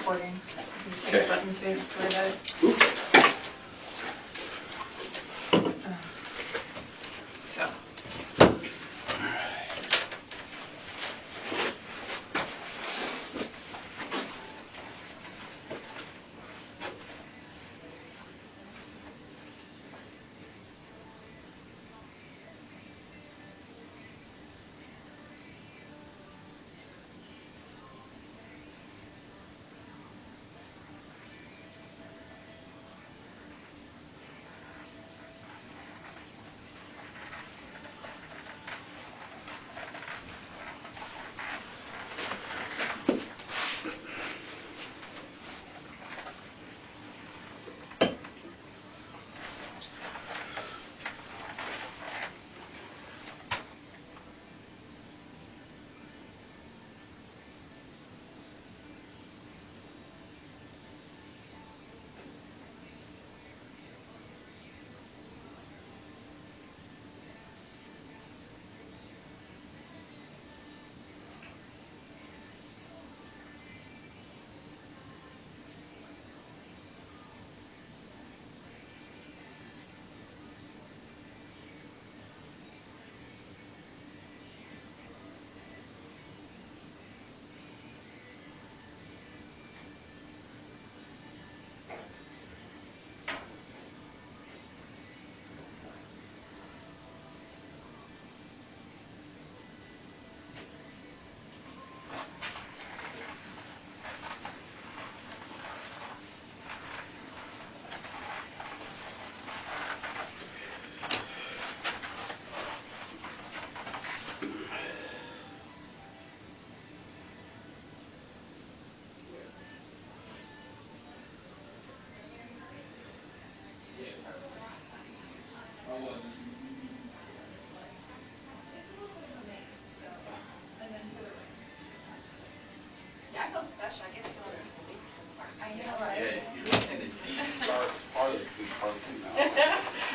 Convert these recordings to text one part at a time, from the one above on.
recording. Okay. Buttons to worry about it. So.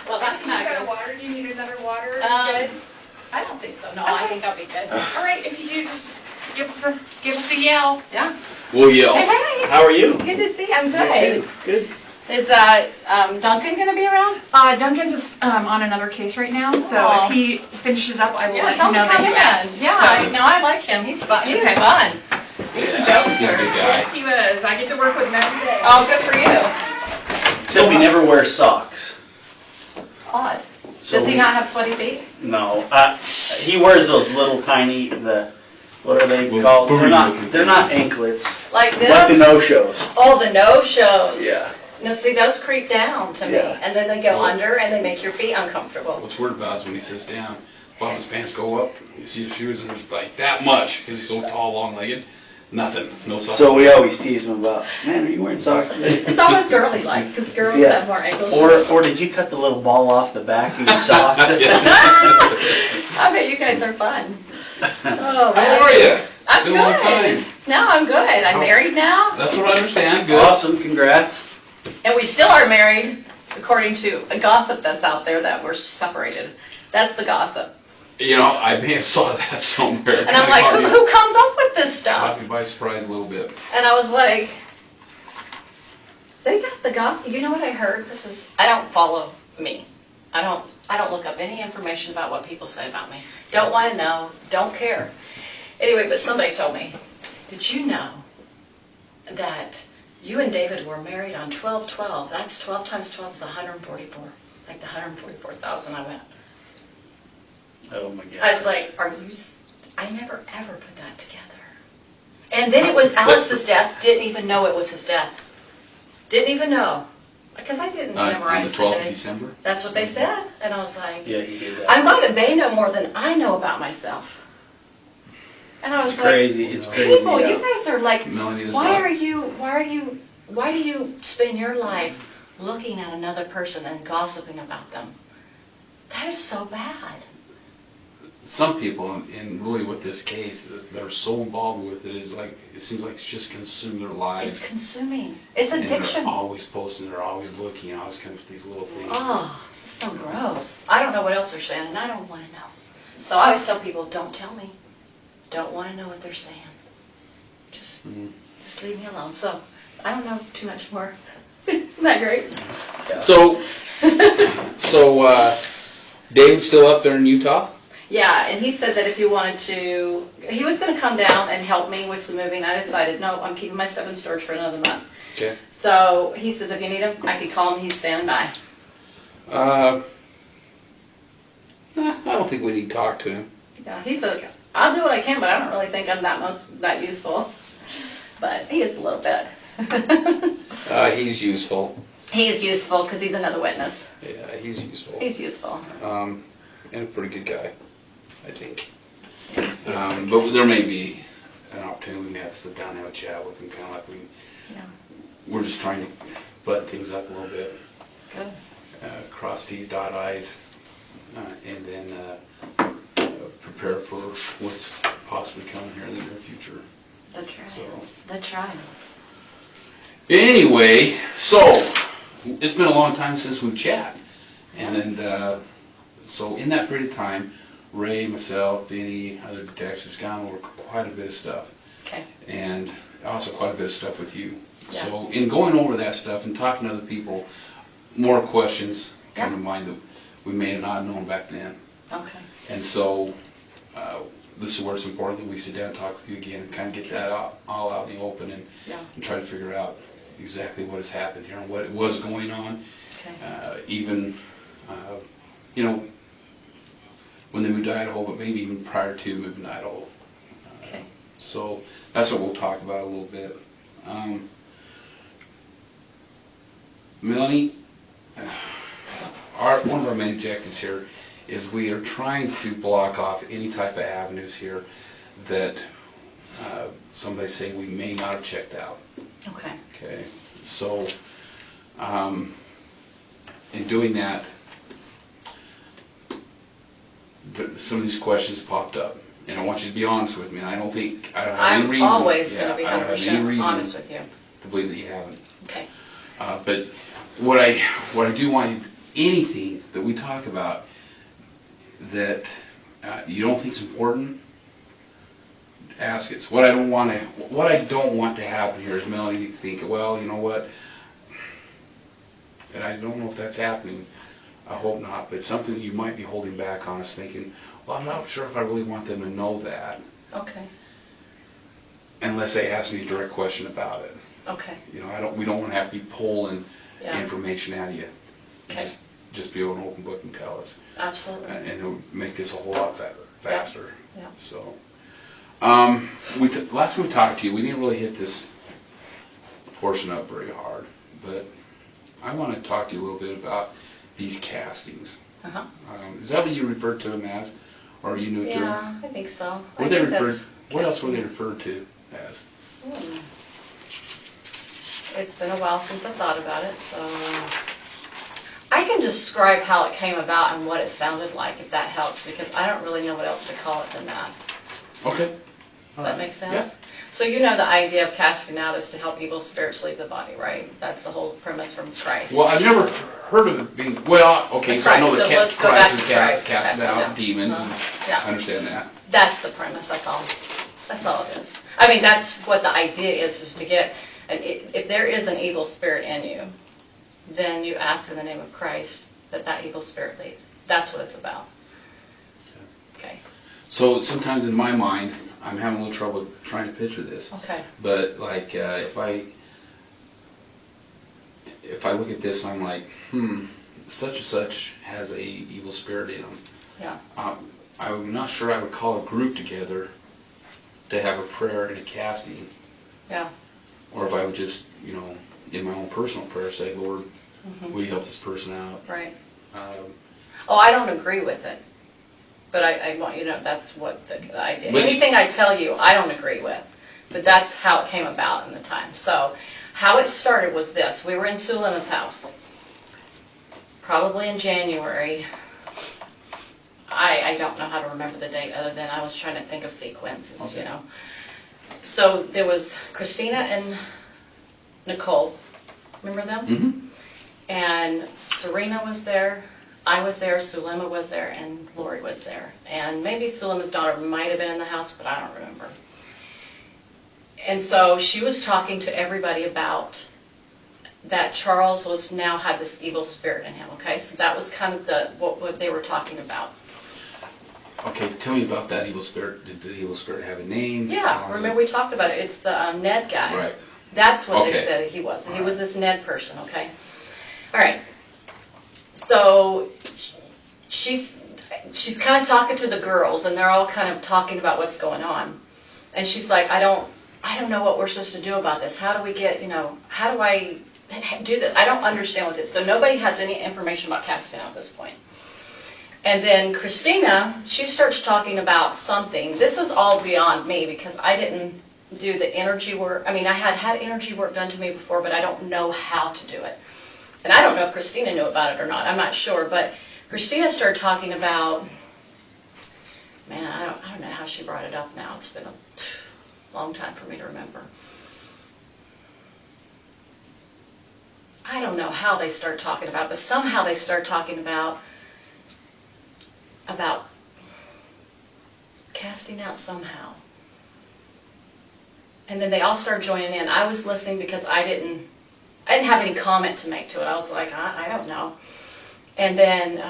Well, that's not good. Water? Do you need another water? I don't think so. No, I think I'll be good. All right, if you do, just give us a yell. Yeah. We'll yell. Hey, hey. How are you? Good to see you. I'm good. Good. Is Duncan going to be around? Duncan's just on another case right now, so Oh. if he finishes up, I will Yeah, let tell you him know to that come you in. asked. Yeah, I like him. He's fun. He's Okay. fun. He's a He's a jokester. good guy. Yes, he was. I get to work with him every day. Oh, good for you. Except we never wear socks. Odd. So Does he not have sweaty feet? No. He wears those little tiny, what are they Well, called? booty They're not anklets. Like this? Like the no-shows. Oh, the no-shows. Yeah. Now, see, those creep down to me. Yeah. And then they go under and they make your feet uncomfortable. What's weird about it is when he sits down, while his pants go up, you see his shoes and there's like that much because he's so tall, long-legged. Nothing. No socks. So we always tease him about, man, are you wearing socks today? It's almost girly-like because girls Yeah. have more ankle Or, shoes. or did you cut the little ball off the back of your socks? I bet you guys are fun. Oh, How are you? I'm Been good. a long time. No, I'm good. I'm Oh. married now. That's what I understand. Good. Awesome, congrats. And we still are married, according to a gossip that's out there that we're separated. That's the gossip. You know, I may have saw that somewhere. And I'm like, who comes up with this Caught stuff? me by surprise a little bit. And I was like, they got the gossip. You know what I heard? I don't follow me. I don't look up any information about what people say about me. Don't want to know. Don't care. Anyway, but somebody told me, did you know that you and David were married on 12/12? That's 12 times 12 is 144. Like the 144,000. I went. Oh my God. I was like, I never ever put that together. And then it was Alex's death. Didn't even know it was his death. Didn't even know. Because I didn't On memorize the the 12th of day. December? That's what they said. And I was like, Yeah, he did that. I'm glad that they know more than I know about myself. And I was It's like, crazy. It's crazy. people, yeah. you guys are like, Melanie, there's why like- do you spend your life looking at another person and gossiping about them? That is so bad. Some people, and really with this case, that are so involved with it, is like, it seems like it's just consumed their lives. It's consuming. It's And addiction. they're always posting, they're always looking, always coming with these little things. Oh, it's so gross. I don't know what else they're saying, and I don't want to know. So I always tell people, don't tell me. Don't want to know what they're saying. Just leave me alone. So I don't know too much more. Isn't that great? So, David's still up there in Utah? Yeah, and he said that if you wanted to, he was going to come down and help me with some moving. I decided, no, I'm keeping my stuff in storage for another month. Okay. So he says if you need him, I could call him. He's standing by. I don't think we need to talk to him. Yeah, he said, I'll do what I can, but I don't really think I'm that useful. But he is a little bit. He's useful. He is useful because he's another witness. Yeah, he's useful. He's useful. And a pretty good guy, I think. But there may be an opportunity we may have to sit down and have a chat with him, kind of like we're just trying to button things up a little bit. Good. Cross T's, dot I's, and then prepare for what's possibly coming here in the near future. The trials. The trials. Anyway, so it's been a long time since we've chatted, and so in that period of time, Ray, myself, Vinny, other detectives gone over quite a bit of stuff. Okay. And also quite a bit of stuff with you. Yeah. So in going over that stuff and talking to other people, more questions come to mind that we may have not known back then. Okay. And so this is where it's important that we sit down and talk with you again and kind of get that all out in the open and try to figure out exactly what has happened here and what was going on. Okay. Even, when they moved to Idaho, but maybe even prior to moving to Idaho. Okay. So that's what we'll talk about a little bit. Melanie, one of our main objectives here is we are trying to block off any type of avenues here that somebody's saying we may not have checked out. Okay. Okay. So in doing that, some of these questions popped up, and I want you to be honest with me. And I don't have any reason. I'm always going to be I don't have any 100% reason honest with you. to believe that you haven't. Okay. But what I do want you, anything that we talk about that you don't think is important, ask us. What I don't want to happen here is Melanie to think, well, you know what? And I don't know if that's happening. I hope not, but something that you might be holding back on us thinking, well, I'm not sure if I really want them to know that. Okay. Unless they ask me a direct question about it. Okay. We don't want to have to be pulling Yeah. information out of you. Okay. Just be able to open book and tell us. Absolutely. And it'll make this a whole lot faster. Yeah. So, last time we talked to you, we didn't really hit this portion up very hard, but I want to talk to you a little bit about these castings. Uh-huh. Is that what you referred to them as, or are you new to them? Yeah, I think so. What else were they referred to as? It's been a while since I thought about it, so I can describe how it came about and what it sounded like, if that helps, because I don't really know what else to call it than that. Okay. Does that make sense? Yeah. So the idea of casting out is to help evil spirits leave the body, right? That's the whole premise from Christ. Well, I've never heard of it being, okay, so I know that let's go back Christ to Christ. casting out demons, and Yeah. I understand that. That's the premise, that's all. That's all it is. I mean, that's what the idea is to get, if there is an evil spirit in you, then you ask in the name of Christ that evil spirit leave. That's what it's about. Okay. So sometimes in my mind, I'm having a little trouble trying to picture this. Okay. But like, if I look at this, I'm like, such and such has a evil spirit in them. Yeah. I'm not sure I would call a group together to have a prayer and a casting. Yeah. Or if I would just, in my own personal prayer, say, Lord, will you help this person out? Right. I don't agree with it. But I want you to know that's what the idea. Anything I tell you, I don't agree with. But that's how it came about in the time. So how it started was this. We were in Sulema's house. Probably in January. I don't know how to remember the date other than I was trying to think of sequences, Okay. So there was Christina and Nicole. Remember them? Mm-hmm. And Serena was there. I was there, Sulema was there, and Lori was there. And maybe Sulema's daughter might have been in the house, but I don't remember. And so she was talking to everybody about that Charles was now had this evil spirit in him, okay? So that was kind of what they were talking about. Okay, tell me about that evil spirit. Did the evil spirit have a name? Yeah, remember we talked about it. It's the Ned guy. Right. That's what Okay. they said he was. He All was this Ned person, okay? All right. So she's kind of talking to the girls, and they're all kind of talking about what's going on. And she's like, I don't know what we're supposed to do about this. How do we get, how do I do this? I don't understand what this. So nobody has any information about casting out at this point. And then Christina, she starts talking about something. This was all beyond me because I didn't do the energy work. I mean, I had energy work done to me before, but I don't know how to do it. And I don't know if Christina knew about it or not. I'm not sure. But Christina started talking about, man, I don't know how she brought it up now. It's been a long time for me to remember. I don't know how they start talking about it, but somehow they start talking about casting out somehow. And then they all started joining in. I was listening because I didn't have any comment to make to it. I was like, I don't know. And then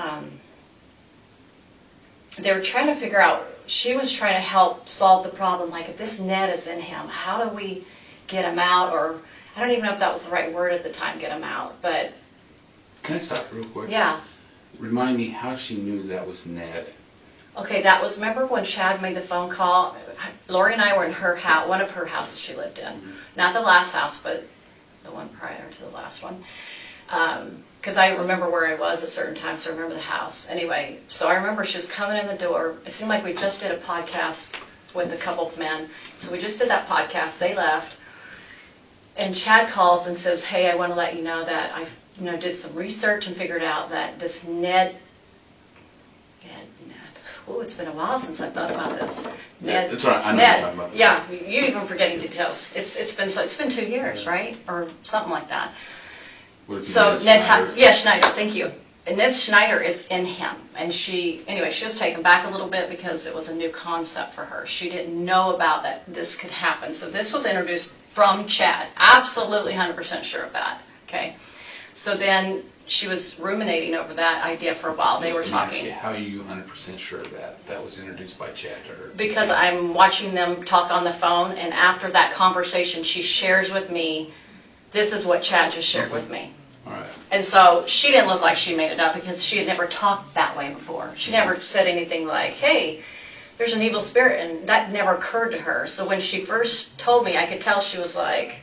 they were trying to figure out, she was trying to help solve the problem. Like, if this Ned is in him, how do we get him out? Or, I don't even know if that was the right word at the time, get him out. But Can I stop real quick? yeah. Remind me how she knew that was Ned. Okay, that was, remember when Chad made the phone call? Lori and I were in her house, one of her houses she lived in. Mm-hmm. Not the last house, but the one prior to the last one. Because I remember where I was at certain times, so I remember the house. Anyway, so I remember she was coming in the door. It seemed like we just did a podcast with a couple of men. So we just did that podcast. They left. And Chad calls and says, hey, I want to let you know that I did some research and figured out that this Ned. Oh, it's been a while since I thought about this. Ned, that's right. I know Ned, what you're talking about. Yeah, you even forgetting details. It's been 2 years, right, or something like that. So Ned, Schneider. Thank you. And Ned Schneider is in him, and she was taken back a little bit because it was a new concept for her. She didn't know about that this could happen. So this was introduced from Chad. Absolutely 100% sure of that. Okay. So then she was ruminating over that idea for a while. They were talking. How are you 100% sure of that? That was introduced by Chad to her. Because I'm watching them talk on the phone, and after that conversation, she shares with me, this is what Chad just shared with me. All right. And so she didn't look like she made it up because she had never talked that way before. She never said anything like, hey, there's an evil spirit, and that never occurred to her. So when she first told me, I could tell she was like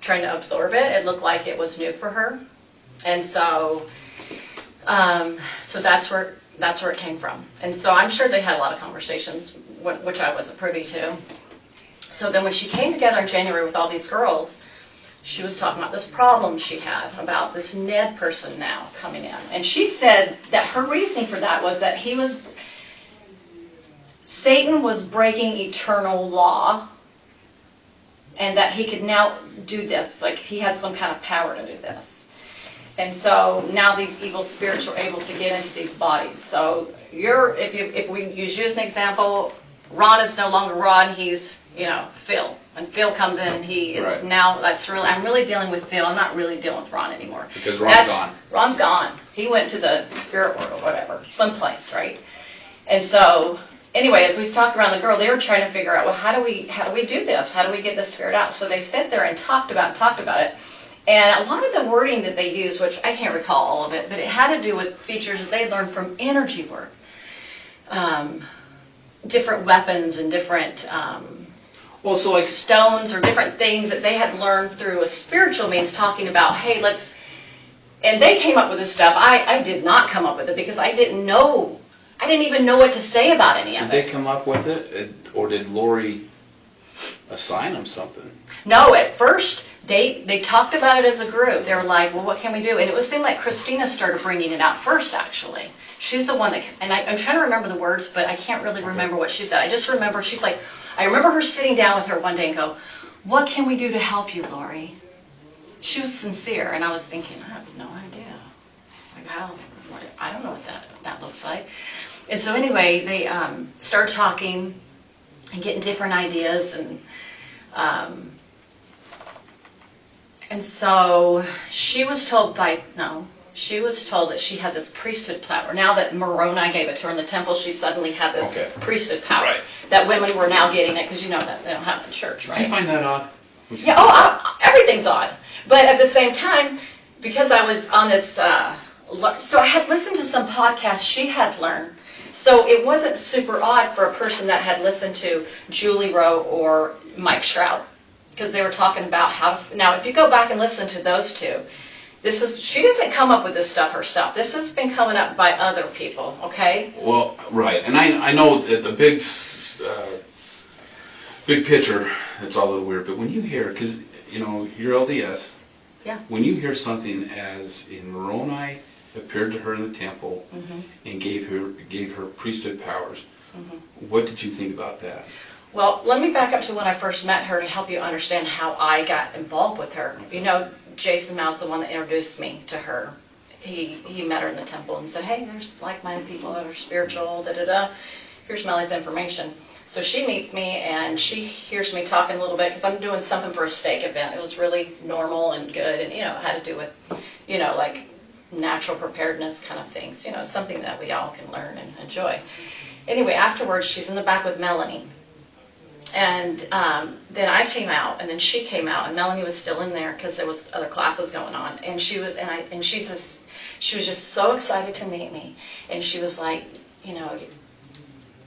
trying to absorb it. It looked like it was new for her. And so so that's where it came from. And so I'm sure they had a lot of conversations, which I wasn't privy to. So then when she came together in January with all these girls, she was talking about this problem she had about this Ned person now coming in. And she said that her reasoning for that was that Satan was breaking eternal law, and that he could now do this, like he had some kind of power to do this. And so now these evil spirits were able to get into these bodies. So if we use you as an example, Ron is no longer Ron, he's, Phil. And Phil comes in and he is right. Now, I'm really dealing with Phil. I'm not really dealing with Ron anymore. Because Ron's gone. Ron's gone. He went to the spirit world or whatever, someplace, right? And so, anyway, as we talked around the girl, they were trying to figure out, well, how do we do this? How do we get this spirit out? So they sat there and talked about it. And a lot of the wording that they used, which I can't recall all of it, but it had to do with features that they learned from energy work. Different weapons and different stones or different things that they had learned through a spiritual means, talking about, hey, and they came up with this stuff. I did not come up with it because I didn't even know what to say about any of it. Did they come up with it, or did Lori assign them something? No, at first they talked about it as a group. They were like, well, what can we do? And it seemed like Christina started bringing it out first, actually. She's the one that, and I'm trying to remember the words, but I can't really remember what she said. I just remember I remember her sitting down with her one day and go, what can we do to help you, Lori? She was sincere, and I was thinking, I have no idea. Like I don't know what that looks like. And so anyway, they started talking and getting different ideas, and And so she was told she was told that she had this priesthood power. Now that Moroni gave it to her in the temple, she suddenly had this priesthood power. Right. That women were now getting it, because you know that they don't have it in church, right? Do you find that odd? Yeah, everything's odd. But at the same time, because I was on this, so I had listened to some podcasts she had learned. So it wasn't super odd for a person that had listened to Julie Rowe or Mike Stroud, because they were talking about how to, now if you go back and listen to those two, she doesn't come up with this stuff herself. This has been coming up by other people, okay? Well, right, and I know that the big picture, it's all a little weird, but when you hear, because, you know, you're LDS, yeah. When you hear something as in Moroni appeared to her in the temple and gave her priesthood powers, what did you think about that? Well, let me back up to when I first met her to help you understand how I got involved with her. You know, Jason Mau's the one that introduced me to her. He met her in the temple and said, hey, there's like-minded people that are spiritual, da-da-da. Here's Melly's information. So she meets me and she hears me talking a little bit because I'm doing something for a steak event. It was really normal and good, and, you know, it had to do with, you know, like natural preparedness kind of things. You know, something that we all can learn and enjoy. Anyway, afterwards, she's in the back with Melanie. And then I came out, and then she came out, and Melanie was still in there because there was other classes going on. And she was just so excited to meet me. And she was like, you know,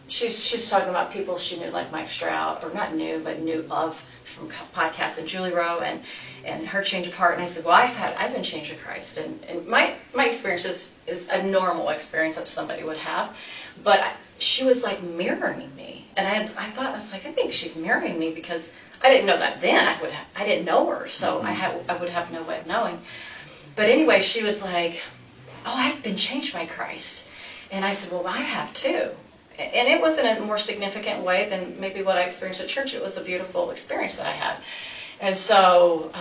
she's talking about people she knew, like Mike Stroud, or not knew, but knew of from podcasts, and Julie Rowe, and her change of heart. And I said, well, I've been changed to Christ, and my experience is a normal experience that somebody would have, but she was like mirroring me, and I thought, I was like, I think she's mirroring me, because I didn't know that then. I didn't know her, so I would have no way of knowing. But anyway, she was like, oh, I've been changed by Christ, and I said, well, I have too. And it wasn't a more significant way than maybe what I experienced at church. It was a beautiful experience that I had. And so,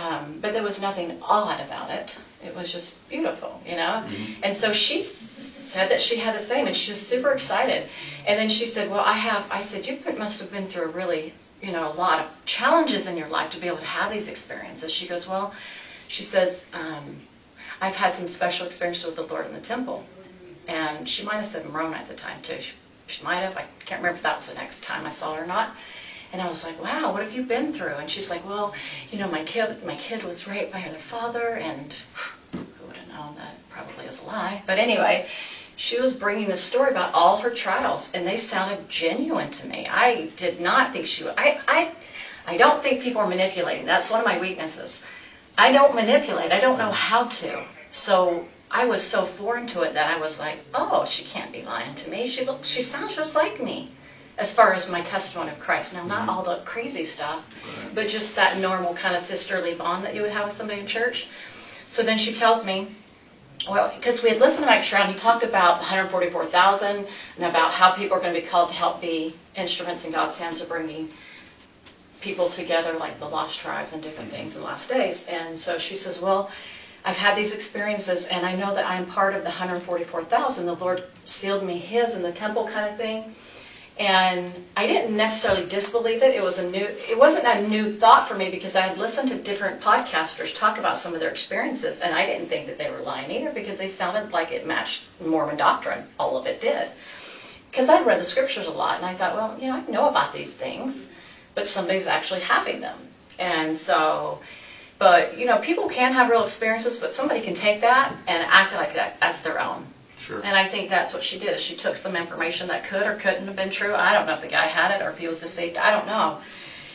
but there was nothing odd about it. It was just beautiful, you know? And so she said that she had the same, and she was super excited. And then she said, well, I said, you must have been through a really, you know, a lot of challenges in your life to be able to have these experiences. She goes, well, she says, I've had some special experiences with the Lord in the temple. And she might have said Moroni at the time, too. She might have. I can't remember if that was the next time I saw her or not. And I was like, wow, what have you been through? And she's like, well, you know, my kid was raped by their father, and who would have known that probably is a lie. But anyway, she was bringing this story about all her trials, and they sounded genuine to me. I did not think she would. I don't think people are manipulating. That's one of my weaknesses. I don't manipulate. I don't know how to. So I was so foreign to it that I was like, oh, she can't be lying to me. She sounds just like me, as far as my testimony of Christ. Now, not all the crazy stuff, but just that normal kind of sisterly bond that you would have with somebody in church. So then she tells me, well, because we had listened to Mike Stroud, and he talked about 144,000 and about how people are going to be called to help be instruments in God's hands of bringing people together, like the lost tribes and different things in the last days. And so she says, well, I've had these experiences, and I know that I'm part of the 144,000. The Lord sealed me his in the temple kind of thing. And I didn't necessarily disbelieve it. It wasn't a new thought for me, because I had listened to different podcasters talk about some of their experiences, and I didn't think that they were lying either, because they sounded like it matched Mormon doctrine. All of it did. Because I'd read the scriptures a lot, and I thought, well, you know, I know about these things, but somebody's actually having them. And so, but, you know, people can have real experiences, but somebody can take that and act like that as their own. Sure. And I think that's what she did, is she took some information that could or couldn't have been true. I don't know if the guy had it or if he was deceived. I don't know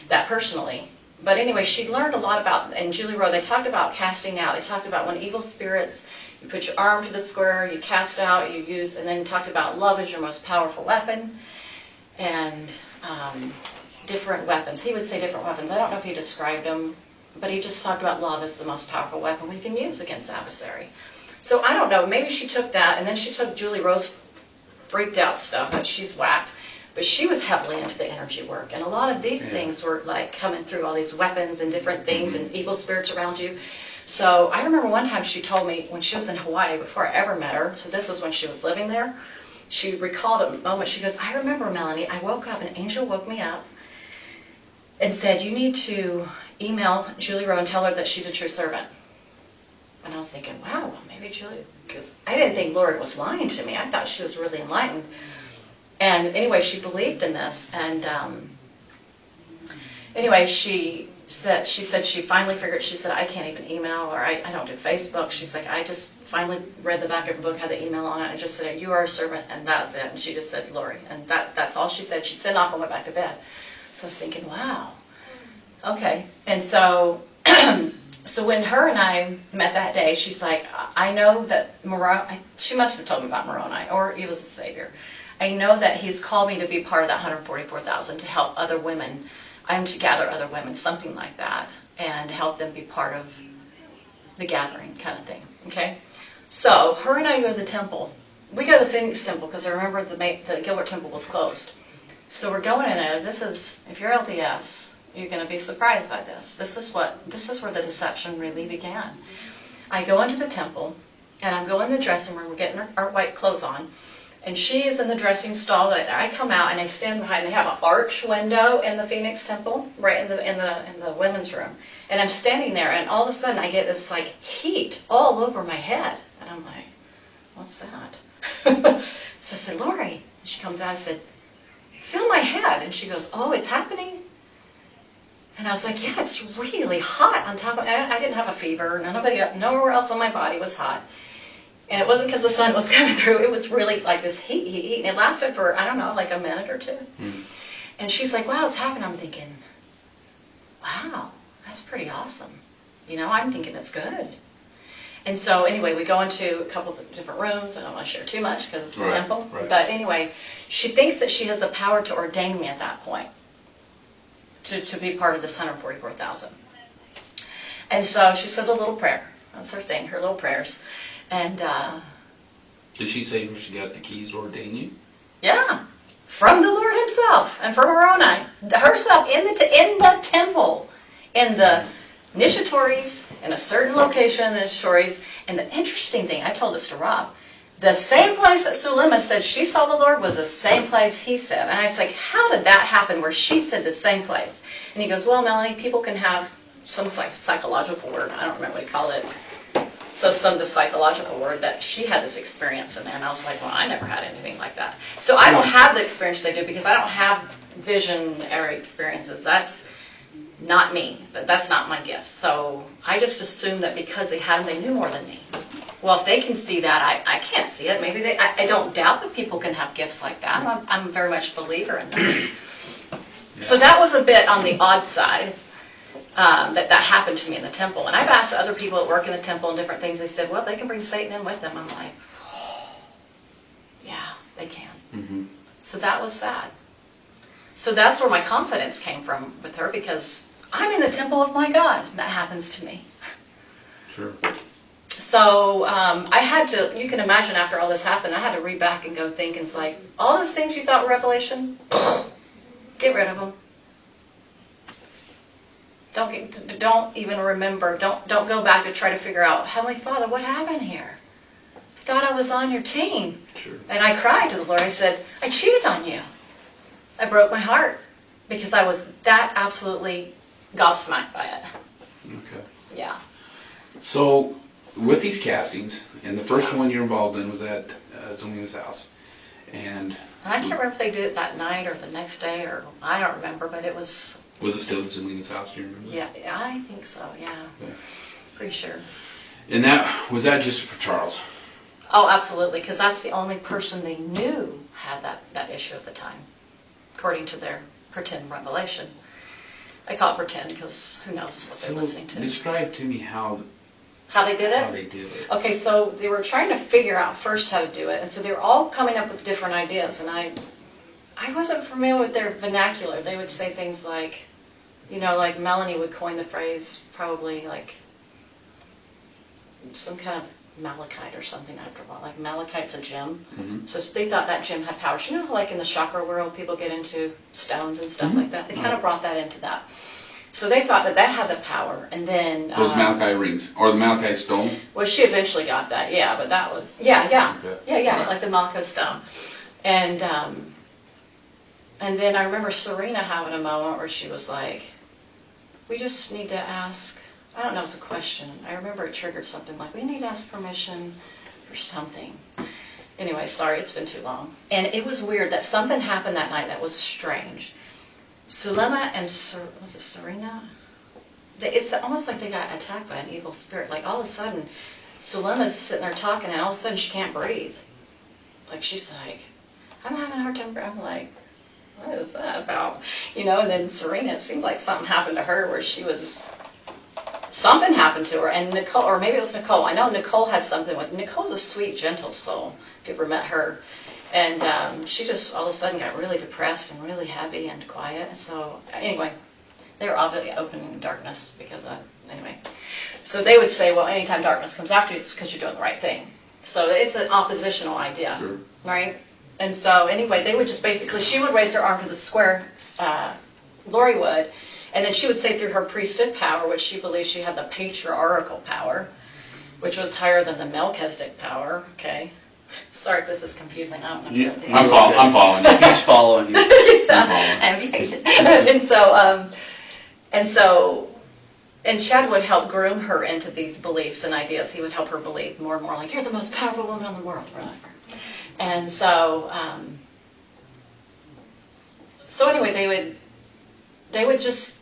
that personally. But anyway, she learned a lot about, and Julie Rowe, they talked about casting out. They talked about when evil spirits, you put your arm to the square, you cast out, you use, and then talked about love is your most powerful weapon, and different weapons. He would say different weapons. I don't know if he described them, but he just talked about love as the most powerful weapon we can use against the adversary. So I don't know, maybe she took that, and then she took Julie Rowe's freaked out stuff, which she's whacked, but she was heavily into the energy work, and a lot of these things were like coming through, all these weapons and different things and evil spirits around you. So I remember one time she told me, when she was in Hawaii, before I ever met her, so this was when she was living there, she recalled a moment. She goes, I remember, Melanie, I woke up, an angel woke me up, and said, you need to email Julie Rowe and tell her that she's a true servant. And I was thinking, wow, well, maybe Julie, because I didn't think Lori was lying to me. I thought she was really enlightened. And anyway, she believed in this. And anyway, she said she finally figured, she said, I can't even email, or I don't do Facebook. She's like, I just finally read the back of her book, had the email on it, and just said, you are a servant, and that's it. And she just said, Lori. And that's all she said. She sent off and went back to bed. So I was thinking, wow. Okay. And so, so when her and I met that day, she's like, I know that Moroni, she must have told me about Moroni, or he was a savior. I know that he's called me to be part of that 144,000 to help other women. I'm to gather other women, something like that, and help them be part of the gathering kind of thing, okay? So her and I go to the temple. We go to the Phoenix temple because I remember the Gilbert temple was closed. So we're going in there. This is, if you're LDS, you're going to be surprised by this. This is where the deception really began. I go into the temple, and I'm going in the dressing room. We're getting our white clothes on. And she is in the dressing stall. I come out and I stand behind. They have an arch window in the Phoenix Temple, right in the women's room. And I'm standing there, and all of a sudden I get this like heat all over my head, and I'm like, "What's that?" So I said, "Lori." And she comes out. I said, "Feel my head." And she goes, "Oh, it's happening." And I was like, "Yeah, it's really hot on top of." I didn't have a fever. Nowhere else on my body was hot. And it wasn't because the sun was coming through. It was really like this heat. And it lasted for, I don't know, like a minute or two. Mm. And she's like, wow, it's happening. I'm thinking, wow, that's pretty awesome. You know, I'm thinking that's good. And so anyway, we go into a couple of different rooms. I don't want to share too much because it's the temple. Right. But anyway, she thinks that she has the power to ordain me at that point to be part of this 144,000. And so she says a little prayer. That's her thing, her little prayers. And did she say she got the keys to ordain you? Yeah, from the Lord himself and from Moroni herself in the temple, in the initiatories, in a certain location in the initiatories. And the interesting thing, I told this to Rob, the same place that Sulema said she saw the Lord was the same place he said. And I was like, how did that happen where she said the same place? And he goes, well, Melanie, people can have some psychological word. I don't remember what he called it. So the psychological word that she had this experience in there. And I was like, well, I never had anything like that. So I don't have the experience they do because I don't have visionary experiences. That's not me. That's not my gift. So I just assumed that because they had them, they knew more than me. Well, if they can see that, I can't see it. Maybe I don't doubt that people can have gifts like that. I'm very much a believer in them. Yeah. So that was a bit on the odd side. That happened to me in the temple. And I've asked other people that work in the temple and different things. They said, well, they can bring Satan in with them. I'm like, oh, yeah, they can. Mm-hmm. So that was sad. So that's where my confidence came from with her, because I'm in the temple of my God. That happens to me. Sure. So I had to, you can imagine after all this happened, I had to read back and go think, and it's like, all those things you thought were revelation, get rid of them. Don't even remember. Don't go back to try to figure out, Heavenly Father, what happened here? I thought I was on your team. Sure. And I cried to the Lord. I said, I cheated on you. I broke my heart because I was that absolutely gobsmacked by it. Okay. Yeah. So with these castings, and the first one you're involved in was at Zulima's house. And I can't remember if they did it that night or the next day, or I don't remember, but it was... Was it still at Zulima's house, do you remember? Yeah, I think so, yeah. Okay. Pretty sure. And was that just for Charles? Oh, absolutely, because that's the only person they knew had that issue at the time, according to their pretend revelation. I call it pretend because who knows what they're listening to. Describe to me how they did it? How they did it. Okay, so they were trying to figure out first how to do it, and so they were all coming up with different ideas, and I wasn't familiar with their vernacular. They would say things like, like Melanie would coin the phrase, probably like some kind of malachite or something after a while. Like malachite's a gem. Mm-hmm. So they thought that gem had power. So like in the chakra world, people get into stones and stuff like that. They kind of brought that into that. So they thought that had the power. And then... Those malachite rings, or the malachite stone? Well, she eventually got that, yeah, but that was... Yeah. Okay. Yeah, right. Like the malachite stone. And... And then I remember Serena having a moment where she was like, we just need to ask, I don't know, it was a question. I remember it triggered something like, we need to ask permission for something. Anyway, sorry, it's been too long. And it was weird that something happened that night that was strange. Sulema and was it Serena? It's almost like they got attacked by an evil spirit. Like all of a sudden, Sulema's sitting there talking, and all of a sudden she can't breathe. Like she's like, I'm having a hard time breathing. I'm like, what is that about? You know, and then Serena, it seemed like something happened to her where something happened to her. And Nicole, or maybe it was Nicole. I know Nicole had something with, Nicole's a sweet, gentle soul, if you ever met her. And she just all of a sudden got really depressed and really heavy and quiet. So anyway, they were obviously opening darkness because anyway. So they would say, well, anytime darkness comes after you, it's because you're doing the right thing. So it's an oppositional idea, Sure. right? And so anyway, they would just basically, she would raise her arm to the square, Lori would, and then she would say through her priesthood power, which she believed she had the patriarchal power, which was higher than the Melchizedek power, okay? Sorry if this is confusing, I don't know. Yeah, I'm following you. He's following you. And be patient. And Chad would help groom her into these beliefs and ideas. He would help her believe more and more, like, you're the most powerful woman in the world, or whatever. And so anyway, they would just,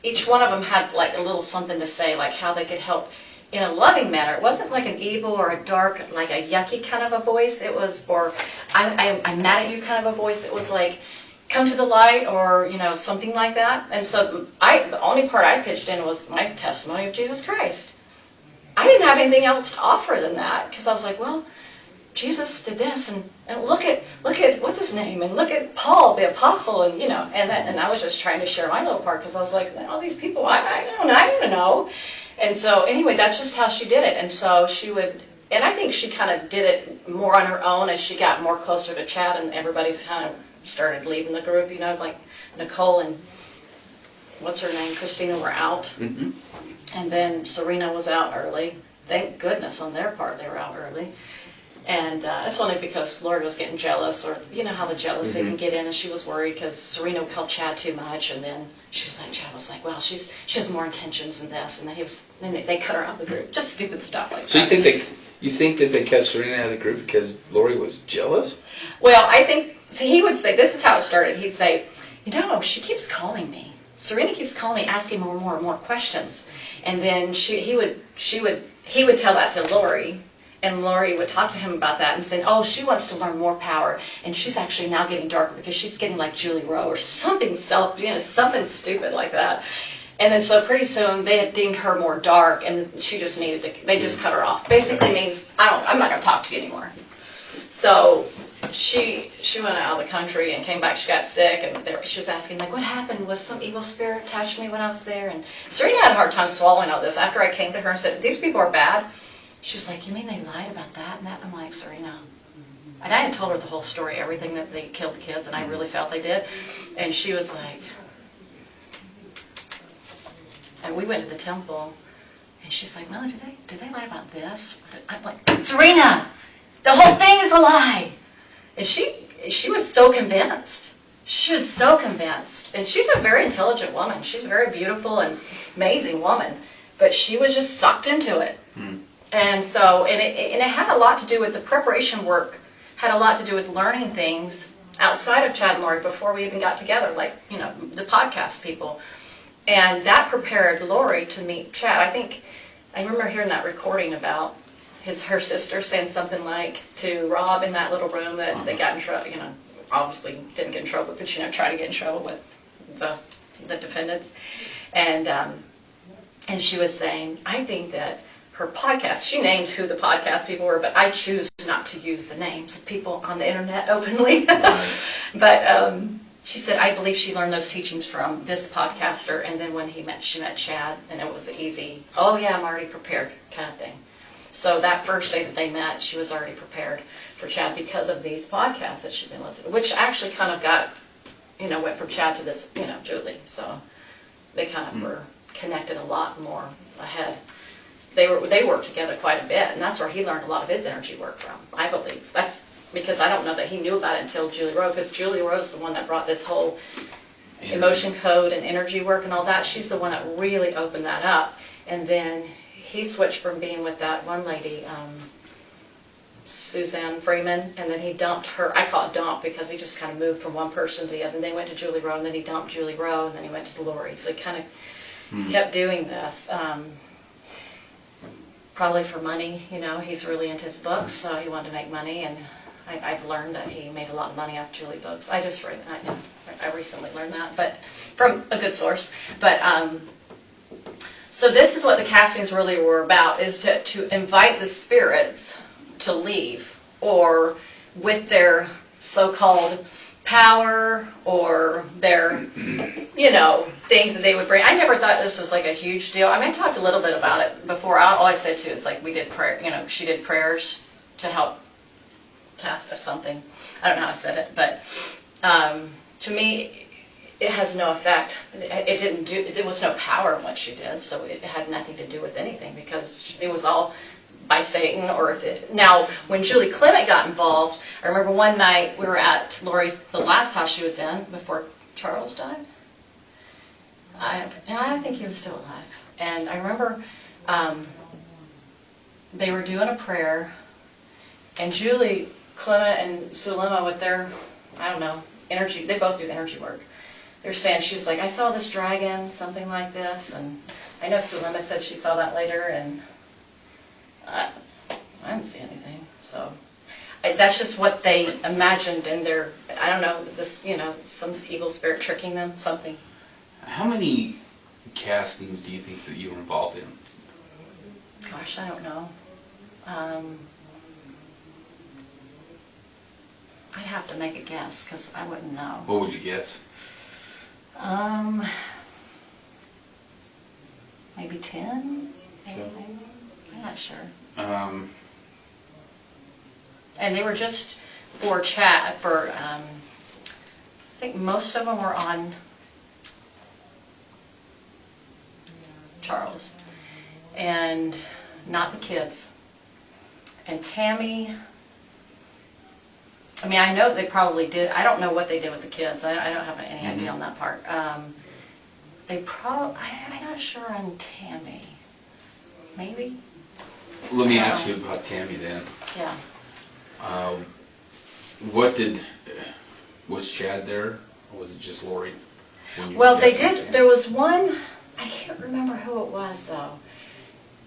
each one of them had like a little something to say, like how they could help in a loving manner. It wasn't like an evil or a dark, like a yucky kind of a voice. It was, or I'm mad at you kind of a voice. It was like, come to the light, or, you know, something like that. And so the only part I pitched in was my testimony of Jesus Christ. I didn't have anything else to offer than that, because I was like, well, Jesus did this, and look at what's his name, and look at Paul the apostle, and you know, and I was just trying to share my little part, because I was like, all these people, I don't know. And so anyway, that's just how she did it. And so she would, and I think she kind of did it more on her own as she got more closer to Chad, and everybody's kind of started leaving the group, you know, like Nicole and what's her name, Christina were out, Mm-hmm. and then Serena was out early. Thank goodness on their part they were out early. And it's only because Lori was getting jealous, or you know how the jealousy can get in, and she was worried because Serena would call Chad too much, and then she was like, Chad was like, well, she has more intentions than this, and then they cut her out of the group. Just stupid stuff like that. So you think that they cut Serena out of the group because Lori was jealous? Well, I think, so he would say, this is how it started. He'd say, you know, she keeps calling me. Serena keeps calling me, asking more and more questions. And then he would tell that to Lori, and Lori would talk to him about that and say, oh, she wants to learn more power, and she's actually now getting darker because she's getting like Julie Rowe or something something stupid like that. And then so pretty soon they had deemed her more dark, and she just needed to, they just cut her off. Basically means, I'm not going to talk to you anymore. So she went out of the country and came back. She got sick, and she was asking, like, what happened? Was some evil spirit touched me when I was there? And Serena had a hard time swallowing all this. After I came to her and said, these people are bad, she was like, you mean they lied about that and that? I'm like, Serena. And I had told her the whole story, everything that they killed the kids, and I really felt they did. And she was like, and we went to the temple, and she's like, Melanie, did they lie about this? I'm like, Serena, the whole thing is a lie. And she was so convinced. She was so convinced. And she's a very intelligent woman. She's a very beautiful and amazing woman. But she was just sucked into it. And so, and it had a lot to do with the preparation work, had a lot to do with learning things outside of Chad and Lori before we even got together, like, you know, the podcast people. And that prepared Lori to meet Chad. I remember hearing that recording about her sister saying something like to Rob in that little room that they got in trouble, you know, obviously didn't get in trouble, but, you know, tried to get in trouble with the defendants. And she was saying, I think that her podcast, she named who the podcast people were, but I choose not to use the names of people on the internet openly. Right. But she said, I believe she learned those teachings from this podcaster, and then when she met Chad, and it was an easy, oh yeah, I'm already prepared kind of thing. So that first day that they met, she was already prepared for Chad because of these podcasts that she'd been listening, which actually kind of got, you know, went from Chad to this, you know, Julie. So they kind of were connected a lot more ahead. They worked together quite a bit, and that's where he learned a lot of his energy work from. I believe that's because I don't know that he knew about it until Julie Rowe, because Julie Rowe's the one that brought this whole emotion code and energy work and all that. She's the one that really opened that up. And then he switched from being with that one lady, Suzanne Freeman, and then he dumped her. I call it dump because he just kind of moved from one person to the other. And then he went to Julie Rowe, and then he dumped Julie Rowe, and then he went to Lori. So he kind of kept doing this. Probably for money, you know, he's really into his books, so he wanted to make money, and I've learned that he made a lot of money off Julie books. I recently learned that, but from a good source. But so this is what the castings really were about, is to invite the spirits to leave, or with their so-called power or their, you know, things that they would bring. I never thought this was like a huge deal. I mean, I talked a little bit about it before. All I said too is like we did prayer, you know, she did prayers to help cast or something. I don't know how I said it, but to me, it has no effect. There was no power in what she did, so it had nothing to do with anything because it was all by Satan. Or if it, now, when Julie Clement got involved, I remember one night we were at Lori's, the last house she was in before Charles died. I think he was still alive. And I remember they were doing a prayer, and Julie Clement and Sulema with their, I don't know, energy, they both do energy work. They're saying, she's like, I saw this dragon, something like this, and I know Sulema said she saw that later, and I didn't see anything. So that's just what they imagined in their, I don't know, this, you know, some evil spirit tricking them, something. How many castings do you think that you were involved in? Gosh, I don't know. I'd have to make a guess because I wouldn't know. What would you guess? Maybe 10? Maybe. I'm not sure. And they were just for chat, for, I think most of them were on Charles, and not the kids. And Tammy, I mean, I know they probably did. I don't know what they did with the kids. I don't have any idea on that part. They probably, I'm not sure on Tammy. Maybe? Let me ask you about Tammy then. Yeah. Was Chad there, or was it just Lori? Well, they did, there was one, I can't remember who it was though.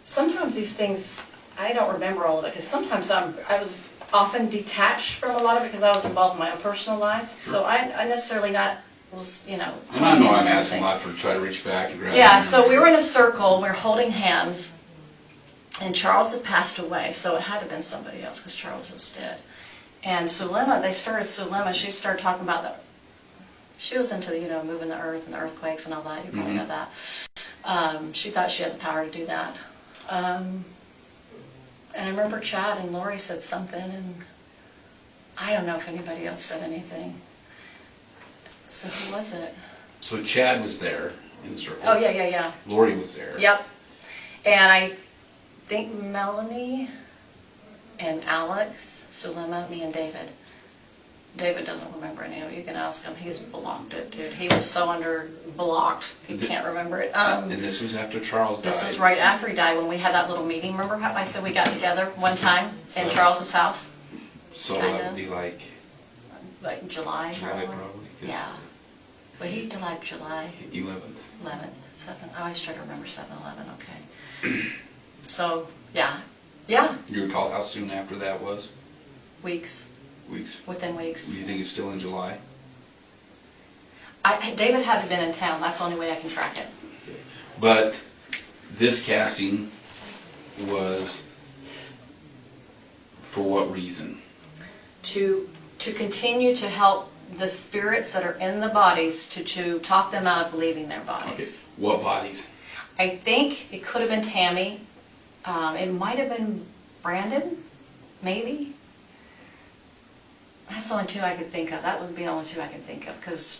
Sometimes these things, I don't remember all of it, because sometimes I was often detached from a lot of it because I was involved in my own personal life. So I necessarily not was, you know. And I know I'm asking a lot for try to reach back and grab. Yeah, so we were in a circle, we were holding hands, and Charles had passed away, so it had to have been somebody else because Charles was dead. And Sulema, she started talking about that. She was into, you know, moving the earth and the earthquakes and all that. You probably know that. She thought she had the power to do that. And I remember Chad and Lori said something, and I don't know if anybody else said anything. So who was it? So Chad was there in the circle. Oh, yeah. Lori was there. Yep. And I think Melanie and Alex, Sulema, me and David. David doesn't remember any of it. You can ask him. He's blocked it, dude. He was so blocked. He can't remember it. And this was after Charles died. This was right after he died when we had that little meeting. Remember how I said we got together one time in Charles's house? So that would be like July probably. Yes. Yeah. But he died July 11th. 11th. 7. I always try to remember 7/11. Okay. So, yeah. You recall how soon after that was? Weeks. Within weeks. Do you think it's still in July? David had to have been in town. That's the only way I can track it. But this casting was for what reason? To continue to help the spirits that are in the bodies to talk them out of leaving their bodies. Okay. What bodies? I think it could have been Tammy. It might have been Brandon, maybe. That's the only two I could think of. That would be the only two I could think of, because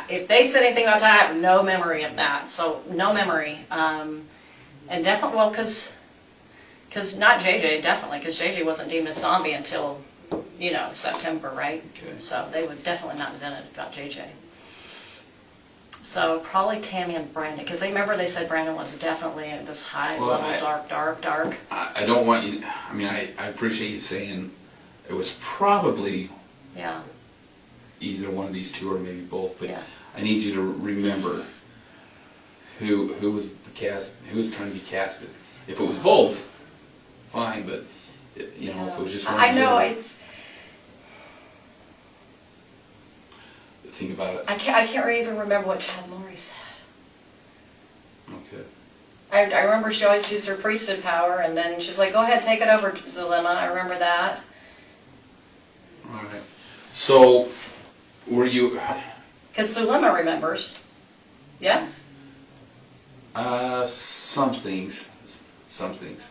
if they said anything about that, I have no memory of that. So no memory. And definitely, well, because not JJ, definitely, because JJ wasn't deemed a zombie until September, right? Okay. So they would definitely not have done it about JJ. So probably Tammy and Brandon, because they said Brandon was definitely at this high level, dark. I don't want you, I appreciate you saying it was probably either one of these two or maybe both, but I need you to remember who was who was trying to be casted. If it was both, fine, but if it was just one. I know it's. Think about it. I can't even remember what Chad Lori said. Okay. I remember she always used her priesthood power, and then she was like, "Go ahead, take it over, Zulema." I remember that. All right. So, were you? Because Zulema remembers. Yes. Some things. Some things.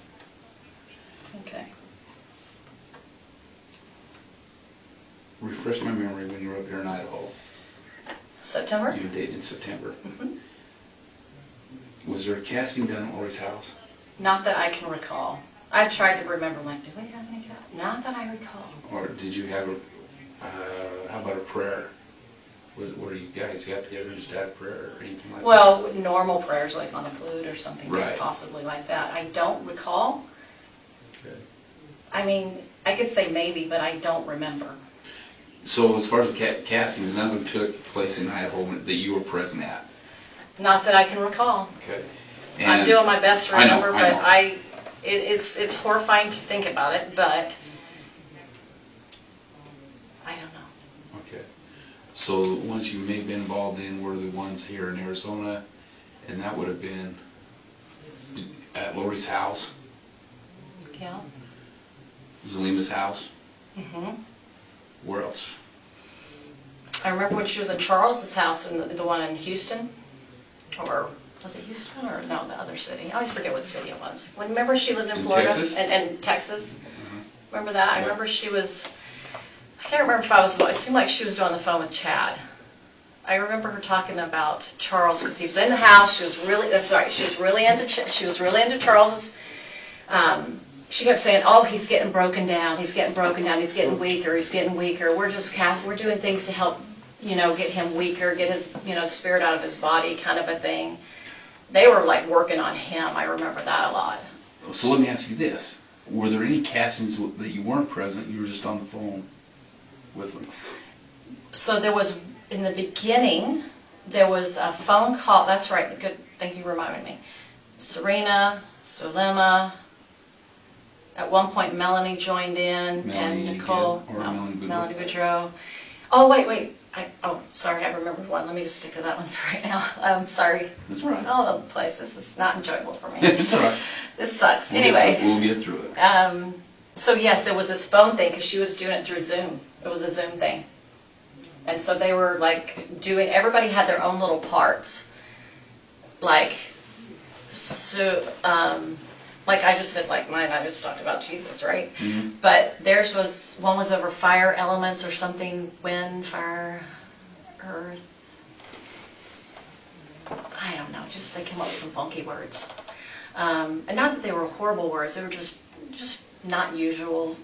Okay. Refresh my memory when you were up here in Idaho. September. You dated in September. Mm-hmm. Was there a casting done at Lori's house? Not that I can recall. I've tried to remember, like, did we have any casting? Not that I recall. Or did you have how about a prayer? Where you guys got together and just had a prayer or anything like that? Well, normal prayers, like on a flute or something, Right. possibly like that. I don't recall. Okay. I mean, I could say maybe, but I don't remember. So as far as the castings, none of them took place in Idaho that you were present at? Not that I can recall. Okay. I'm doing my best to remember, I know. but it's horrifying to think about it, but I don't know. Okay. So the ones you may have been involved in were the ones here in Arizona, and that would have been at Lori's house, Yeah. Zulima's house. Mm-hmm. Where else? I remember when she was in Charles's house, in the one in Houston, or was it Houston or no, the other city? I always forget what city it was. Remember she lived in Florida Texas? and Texas. Mm-hmm. Remember that? I remember she was. I can't remember if I was. It seemed like she was on the phone with Chad. I remember her talking about Charles because he was in the house. She was really. That's right. She was really into. She was really into Charles's. She kept saying, "Oh, he's getting broken down. He's getting broken down. He's getting weaker. He's getting weaker. We're just We're doing things to help, get him weaker, get his, spirit out of his body, kind of a thing." They were like working on him. I remember that a lot. So let me ask you this: were there any castings that you weren't present? You were just on the phone with them. So there was in the beginning. There was a phone call. That's right. Good. Thank you for reminding me. Serena, Zulema. At one point, Melanie joined in, Melanie and Nicole, again, or Melanie Boudreau. Oh, wait. Sorry, I remembered one. Let me just stick to that one for right now. I'm sorry. That's all right. All over the place. This is not enjoyable for me. It's all right. This sucks. We'll get through it. So yes, there was this phone thing because she was doing it through Zoom. It was a Zoom thing. And so they were like everybody had their own little parts. Like I just said, like mine, I just talked about Jesus, right? Mm-hmm. But one was over fire elements or something, wind, fire, earth. I don't know, just they came up with some funky words. And not that they were horrible words, they were just not usual,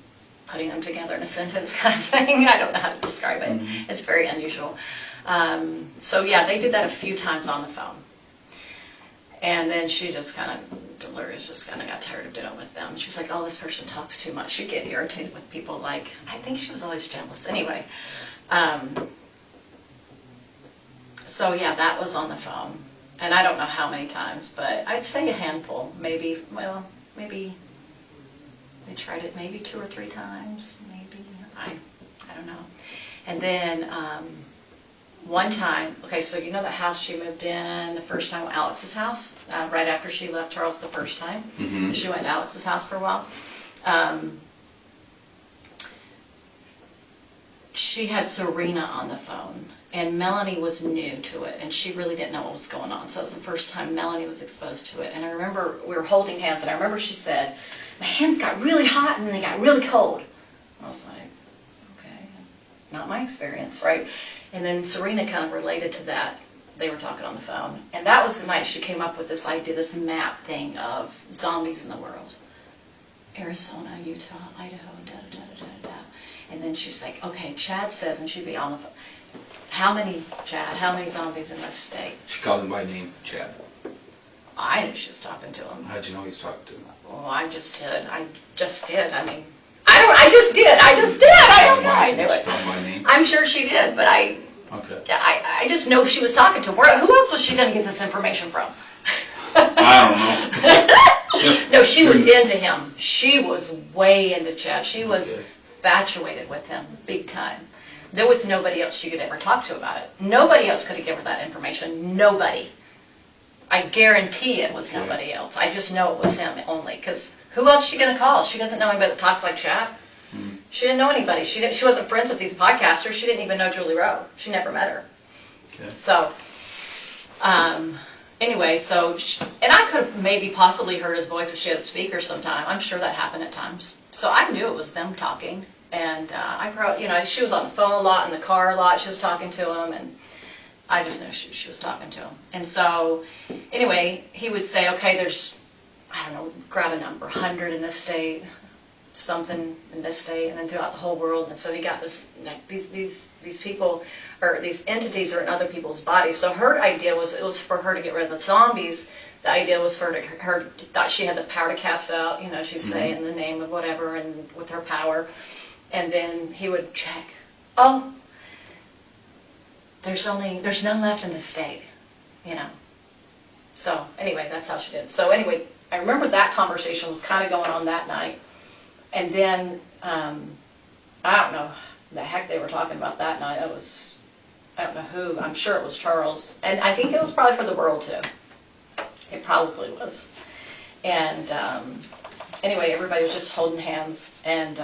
putting them together in a sentence kind of thing. I don't know how to describe it. Mm-hmm. It's very unusual. So yeah, they did that a few times on the phone. And then Dolores just kind of got tired of doing it with them. She was like, "Oh, this person talks too much." She'd get irritated with people. Like, I think she was always jealous. Anyway, so yeah, that was on the phone. And I don't know how many times, but I'd say a handful. Maybe they tried it maybe 2 or 3 times. Maybe. I don't know. And then one time, okay, so you know the house she moved in the first time, Alex's house, right after she left Charles the first time. Mm-hmm. She went to Alex's house for a while. She had Serena on the phone, and Melanie was new to it, and she really didn't know what was going on. So it was the first time Melanie was exposed to it. And I remember we were holding hands, and I remember she said, "My hands got really hot, and then they got really cold." I was like, okay, not my experience, right? And then Serena kind of related to that. They were talking on the phone. And that was the night she came up with this idea, this map thing of zombies in the world. Arizona, Utah, Idaho, da-da-da-da-da-da. And then she's like, okay, Chad says, and she'd be on the phone, how many zombies in this state? She called him by name, Chad. I knew she was talking to him. How'd you know he was talking to him? Well, I just did. I mean, I just did. I don't know. I knew it. Spelled my name? I'm sure she did, but I just know she was talking to him. Who else was she going to get this information from? I don't know. No, she was into him. She was way into Chad. She was infatuated with him, big time. There was nobody else she could ever talk to about it. Nobody else could have given her that information. Nobody. I guarantee it was nobody else. I just know it was him only. Because who else is she going to call? She doesn't know anybody that talks like Chad. She didn't know anybody. She wasn't friends with these podcasters. She didn't even know Julie Rowe. She never met her. Okay. So, anyway, and I could have maybe possibly heard his voice if she had a speaker sometime. I'm sure that happened at times. So I knew it was them talking. And she was on the phone a lot, in the car a lot. She was talking to him, and I just knew she was talking to him. And so, anyway, he would say, okay, there's, I don't know, grab a number, 100 in this state, something in this state, and then throughout the whole world. And so he got these people, or these entities are in other people's bodies. So her idea was, it was for her to get rid of the zombies. The idea was for her thought she had the power to cast out, she'd say in the name of whatever, and with her power. And then he would check, oh, there's none left in the state, So anyway, that's how she did it. So anyway, I remember that conversation was kind of going on that night. And then, I don't know the heck they were talking about that night. I don't know who. I'm sure it was Charles. And I think it was probably for the world too. It probably was. And anyway, everybody was just holding hands. And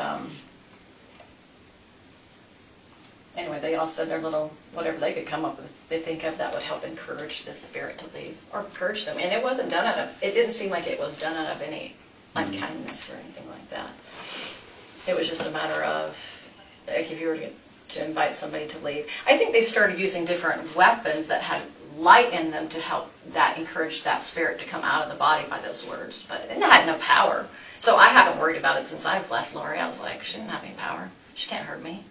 anyway, they all said their little, whatever they could come up with, they think of that would help encourage this spirit to leave, or encourage them. And it wasn't done it didn't seem like it was done out of any unkindness or anything like that. It was just a matter of, like, if you were to invite somebody to leave. I think they started using different weapons that had light in them to help that encourage that spirit to come out of the body by those words. But it had no power. So I haven't worried about it since I've left Lori. I was like, she didn't have any power. She can't hurt me.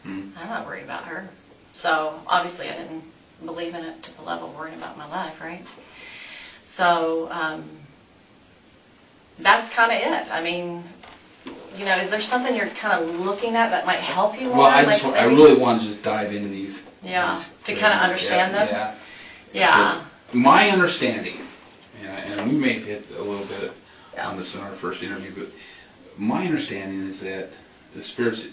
I'm not worried about her. So obviously I didn't believe in it to the level of worrying about my life, right? So that's kind of it. I mean, is there something you're kind of looking at that might help you more? Well, I really want to just dive into these. Yeah, to kind of understand them. Yeah. Yeah. My understanding, and we may have hit a little bit on this in our first interview, but my understanding is that the spirits,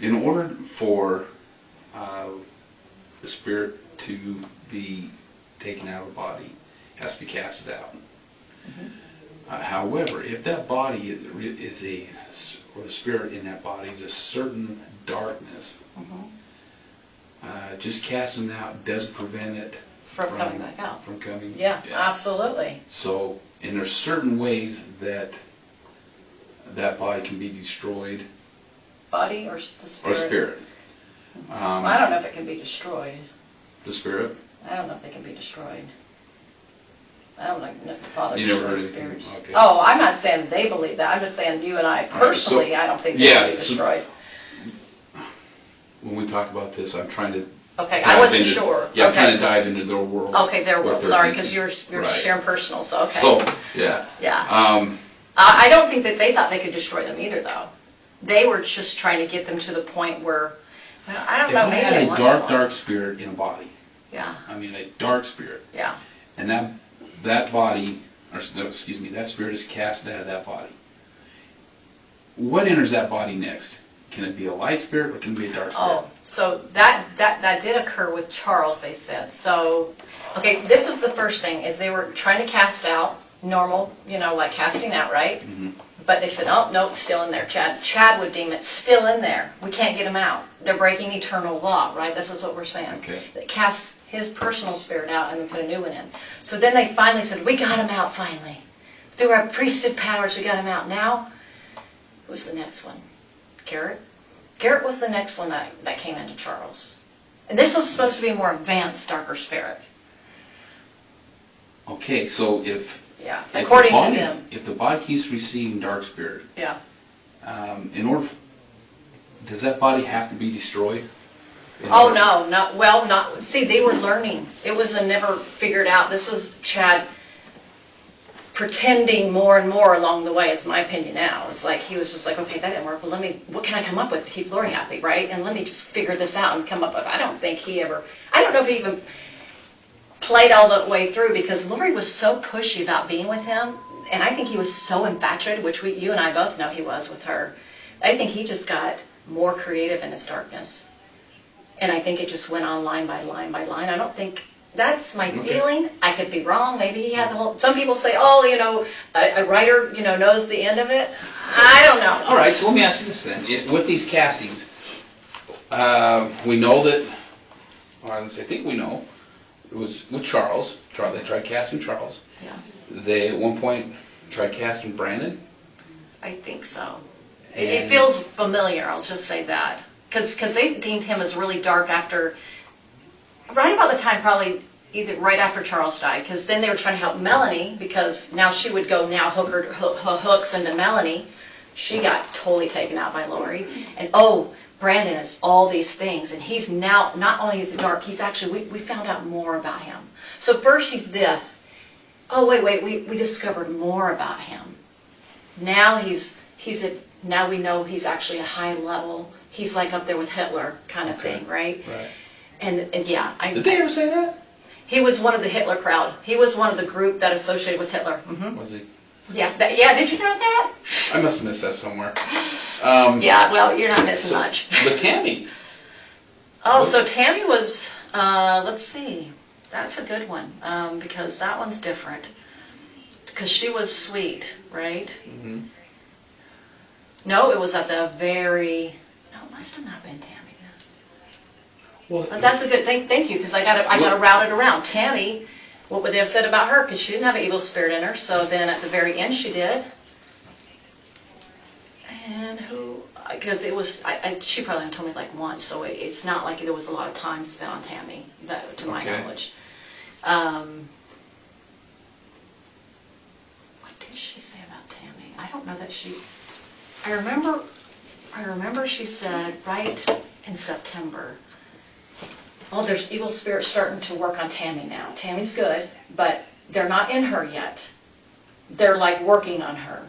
in order for the spirit to be taken out of the body, it has to be casted out. However, if that body or the spirit in that body is a certain darkness, just casting it out doesn't prevent it from coming back out. From coming. Yeah, absolutely. So, and there's certain ways that that body can be destroyed. Body or the spirit? Or spirit. I don't know if it can be destroyed. The spirit? I don't know if they can be destroyed. I don't know if the Father you never heard destroys anything? spirits. Okay. Oh, I'm not saying they believe that. I'm just saying you and I personally, I don't think they can be destroyed. When we talk about this, I'm trying to. Okay, I wasn't sure. Yeah, I'm trying to dive into their world. Okay, their world. Sorry, because you're sharing personal. So okay. So yeah. Yeah. I don't think that they thought they could destroy them either, though. They were just trying to get them to the point where, I don't know. If I had a dark spirit in a body. Yeah. I mean, a dark spirit. Yeah. And that body, or excuse me, that spirit is cast out of that body. What enters that body next? Can it be a light spirit or can it be a dark spirit? Oh, so that did occur with Charles, they said. So, okay, this was the first thing, is they were trying to cast out normal, like casting out, right? But they said, oh, no, it's still in there. Chad would deem it still in there. We can't get him out. They're breaking eternal law, right? This is what we're saying. Okay. That casts his personal spirit out and then put a new one in. So then they finally said, we got him out finally. Through our priesthood powers, we got him out. Now, who's the next one? Garrett? Garrett was the next one that came into Charles. And this was supposed to be a more advanced, darker spirit. Okay, so if according to them. If the body keeps receiving dark spirit, yeah, in order does that body have to be destroyed? Oh, no, not, see, they were learning. It was a never figured out. This was Chad pretending more and more along the way, is my opinion now. It's like, he was just like, okay, that didn't work, well, what can I come up with to keep Lori happy, right? And let me just figure this out and come up with, I don't know if he even played all the way through, because Lori was so pushy about being with him, and I think he was so infatuated, which you and I both know he was with her. I think he just got more creative in his darkness. And I think it just went on line by line by line. I don't think, that's my feeling. I could be wrong. Maybe he had the whole, some people say, oh, a writer, knows the end of it. I don't know. All right, so let me ask you this then. With these castings, we know that, or I think we know, it was with Charles. They tried casting Charles. Yeah. They, at one point, tried casting Brandon. I think so. It feels familiar, I'll just say that. Because they deemed him as really dark after, right about the time probably either right after Charles died, because then they were trying to help Melanie, because now she would go hooks into Melanie. She got totally taken out by Lori. And Brandon is all these things, and he's now, not only is he dark, he's actually, we found out more about him. So first he's this. Oh, wait, we discovered more about him. Now now we know he's actually a high level, he's like up there with Hitler kind of thing, right? Right. And yeah. Did they ever say that? He was one of the Hitler crowd. He was one of the group that associated with Hitler. Mm-hmm. Was he? Yeah, did you know that? I must have missed that somewhere. Yeah, well, you're not missing much. But Tammy. So Tammy was, let's see, that's a good one, because that one's different. Because she was sweet, right? Mm-hmm. No, it was at the very, no, it must have not been Tammy. Well, But that's a good thing, thank you, because I got to route it around. Tammy, what would they have said about her? Because she didn't have an evil spirit in her, so then at the very end she did. And who, because it was, she probably told me like once, so it's not like there was a lot of time spent on Tammy, to my knowledge. What did she say about Tammy? I don't know that she, I remember she said right in September, oh, there's evil spirits starting to work on Tammy now. Tammy's good, but they're not in her yet. They're like working on her.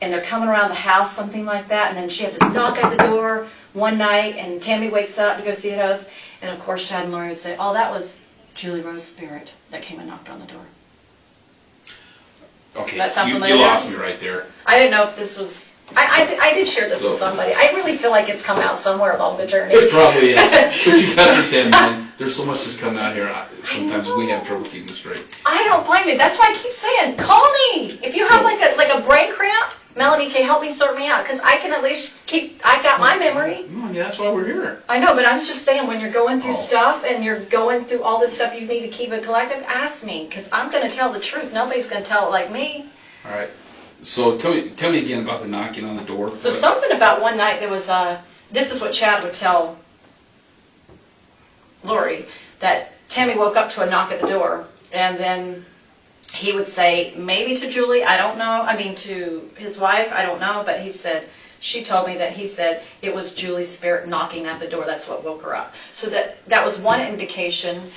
And they're coming around the house, something like that, and then she had this knock at the door one night, and Tammy wakes up to go see the house, and of course Chad and Lori would say, oh, that was Julie Rose's spirit that came and knocked on the door. Okay, That sound you familiar? lost me right there. I didn't know if this was, I did share this with somebody. I really feel like it's come out somewhere along the journey. It probably is. But you gotta understand, man, there's so much that's coming out here, sometimes we have trouble keeping it straight. I don't blame you. That's why I keep saying, call me. If you have like a brain cramp, Melanie can help me sort me out, because I can at least I got my memory. No, yeah, that's why we're here. I know, but I was just saying, when you're going through stuff and you're going through all this stuff, you need to keep it collective. Ask me, because I'm going to tell the truth. Nobody's going to tell it like me. All right. So tell me again about the knocking on the door. So something about one night there was this is what Chad would tell Lori, that Tammy woke up to a knock at the door, and then he would say, maybe to Julie, I don't know, I mean to his wife, I don't know, but he said, she told me that he said it was Julie's spirit knocking at the door, that's what woke her up. So that was one indication,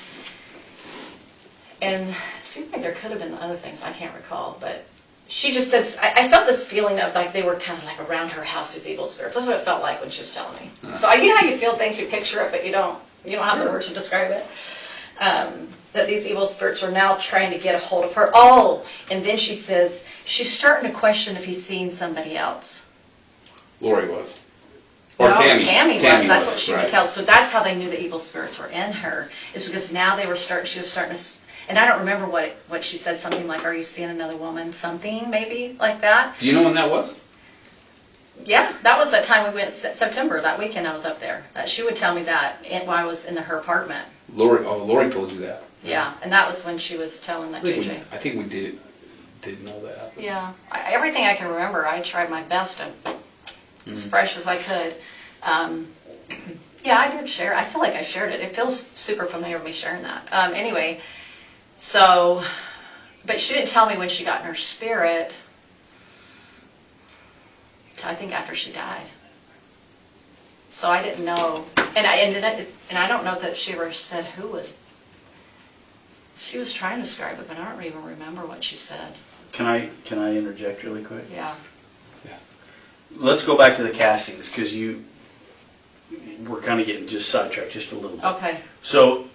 and it seems like there could have been other things, I can't recall, but she just said, I felt this feeling of like they were kind of like around her house, these evil spirits. That's what it felt like when she was telling me. So you know how you feel things, you picture it, but you don't have the words to describe it. That these evil spirits are now trying to get a hold of her. Oh, and then she says, she's starting to question if he's seen somebody else. Lori was. Or no, Tammy was. That's what she right. would tell. So that's how they knew the evil spirits were in her, is because now she was starting to, and I don't remember what she said, something like, are you seeing another woman? Something, maybe, like that. Do you know when that was? Yeah, that was that time we went, September, that weekend I was up there. She would tell me that while I was in her apartment. Lori told you that. Yeah, and that was when she was telling that JJ. I think we did know that. Yeah, everything I can remember, I tried my best to, as fresh as I could. Yeah, I did share. I feel like I shared it. It feels super familiar with me sharing that. Anyway, so, but she didn't tell me when she got in her spirit. I think after she died. So I didn't know, and I don't know that she ever said who was. She was trying to describe it, but I don't even remember what she said. Can I interject really quick? Yeah. Let's go back to the castings, because we're kind of getting just sidetracked just a little bit. Okay. So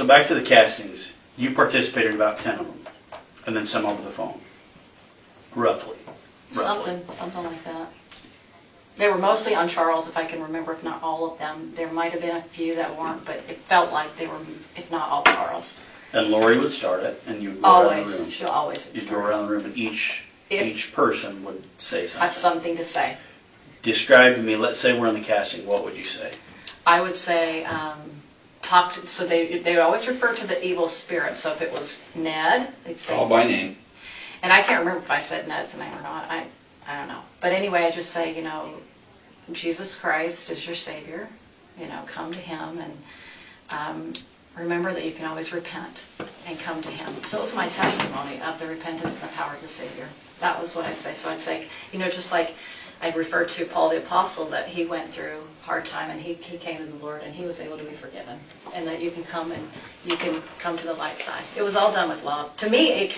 back to the castings. You participated in about 10 of them, and then some over the phone, roughly. Something like that. They were mostly on Charles, if I can remember, if not all of them. There might have been a few that weren't, but it felt like they were, if not all, Charles. And Lori would start it, and you would go around the room. She'll always You'd go around the room, and each person would say something. have something to say. Describe to me, let's say we're in the casting, what would you say? I would say, so they would always refer to the evil spirit. So if it was Ned, they'd say... Call by name. And I can't remember if I said Ned's name or not. I don't know. But anyway, I just say, Jesus Christ is your Savior. Come to Him and remember that you can always repent and come to Him. So it was my testimony of the repentance and the power of the Savior. That was what I'd say. So I'd say, just like I'd refer to Paul the Apostle, that he went through a hard time and he came to the Lord and he was able to be forgiven. And that you can come to the light side. It was all done with love. To me,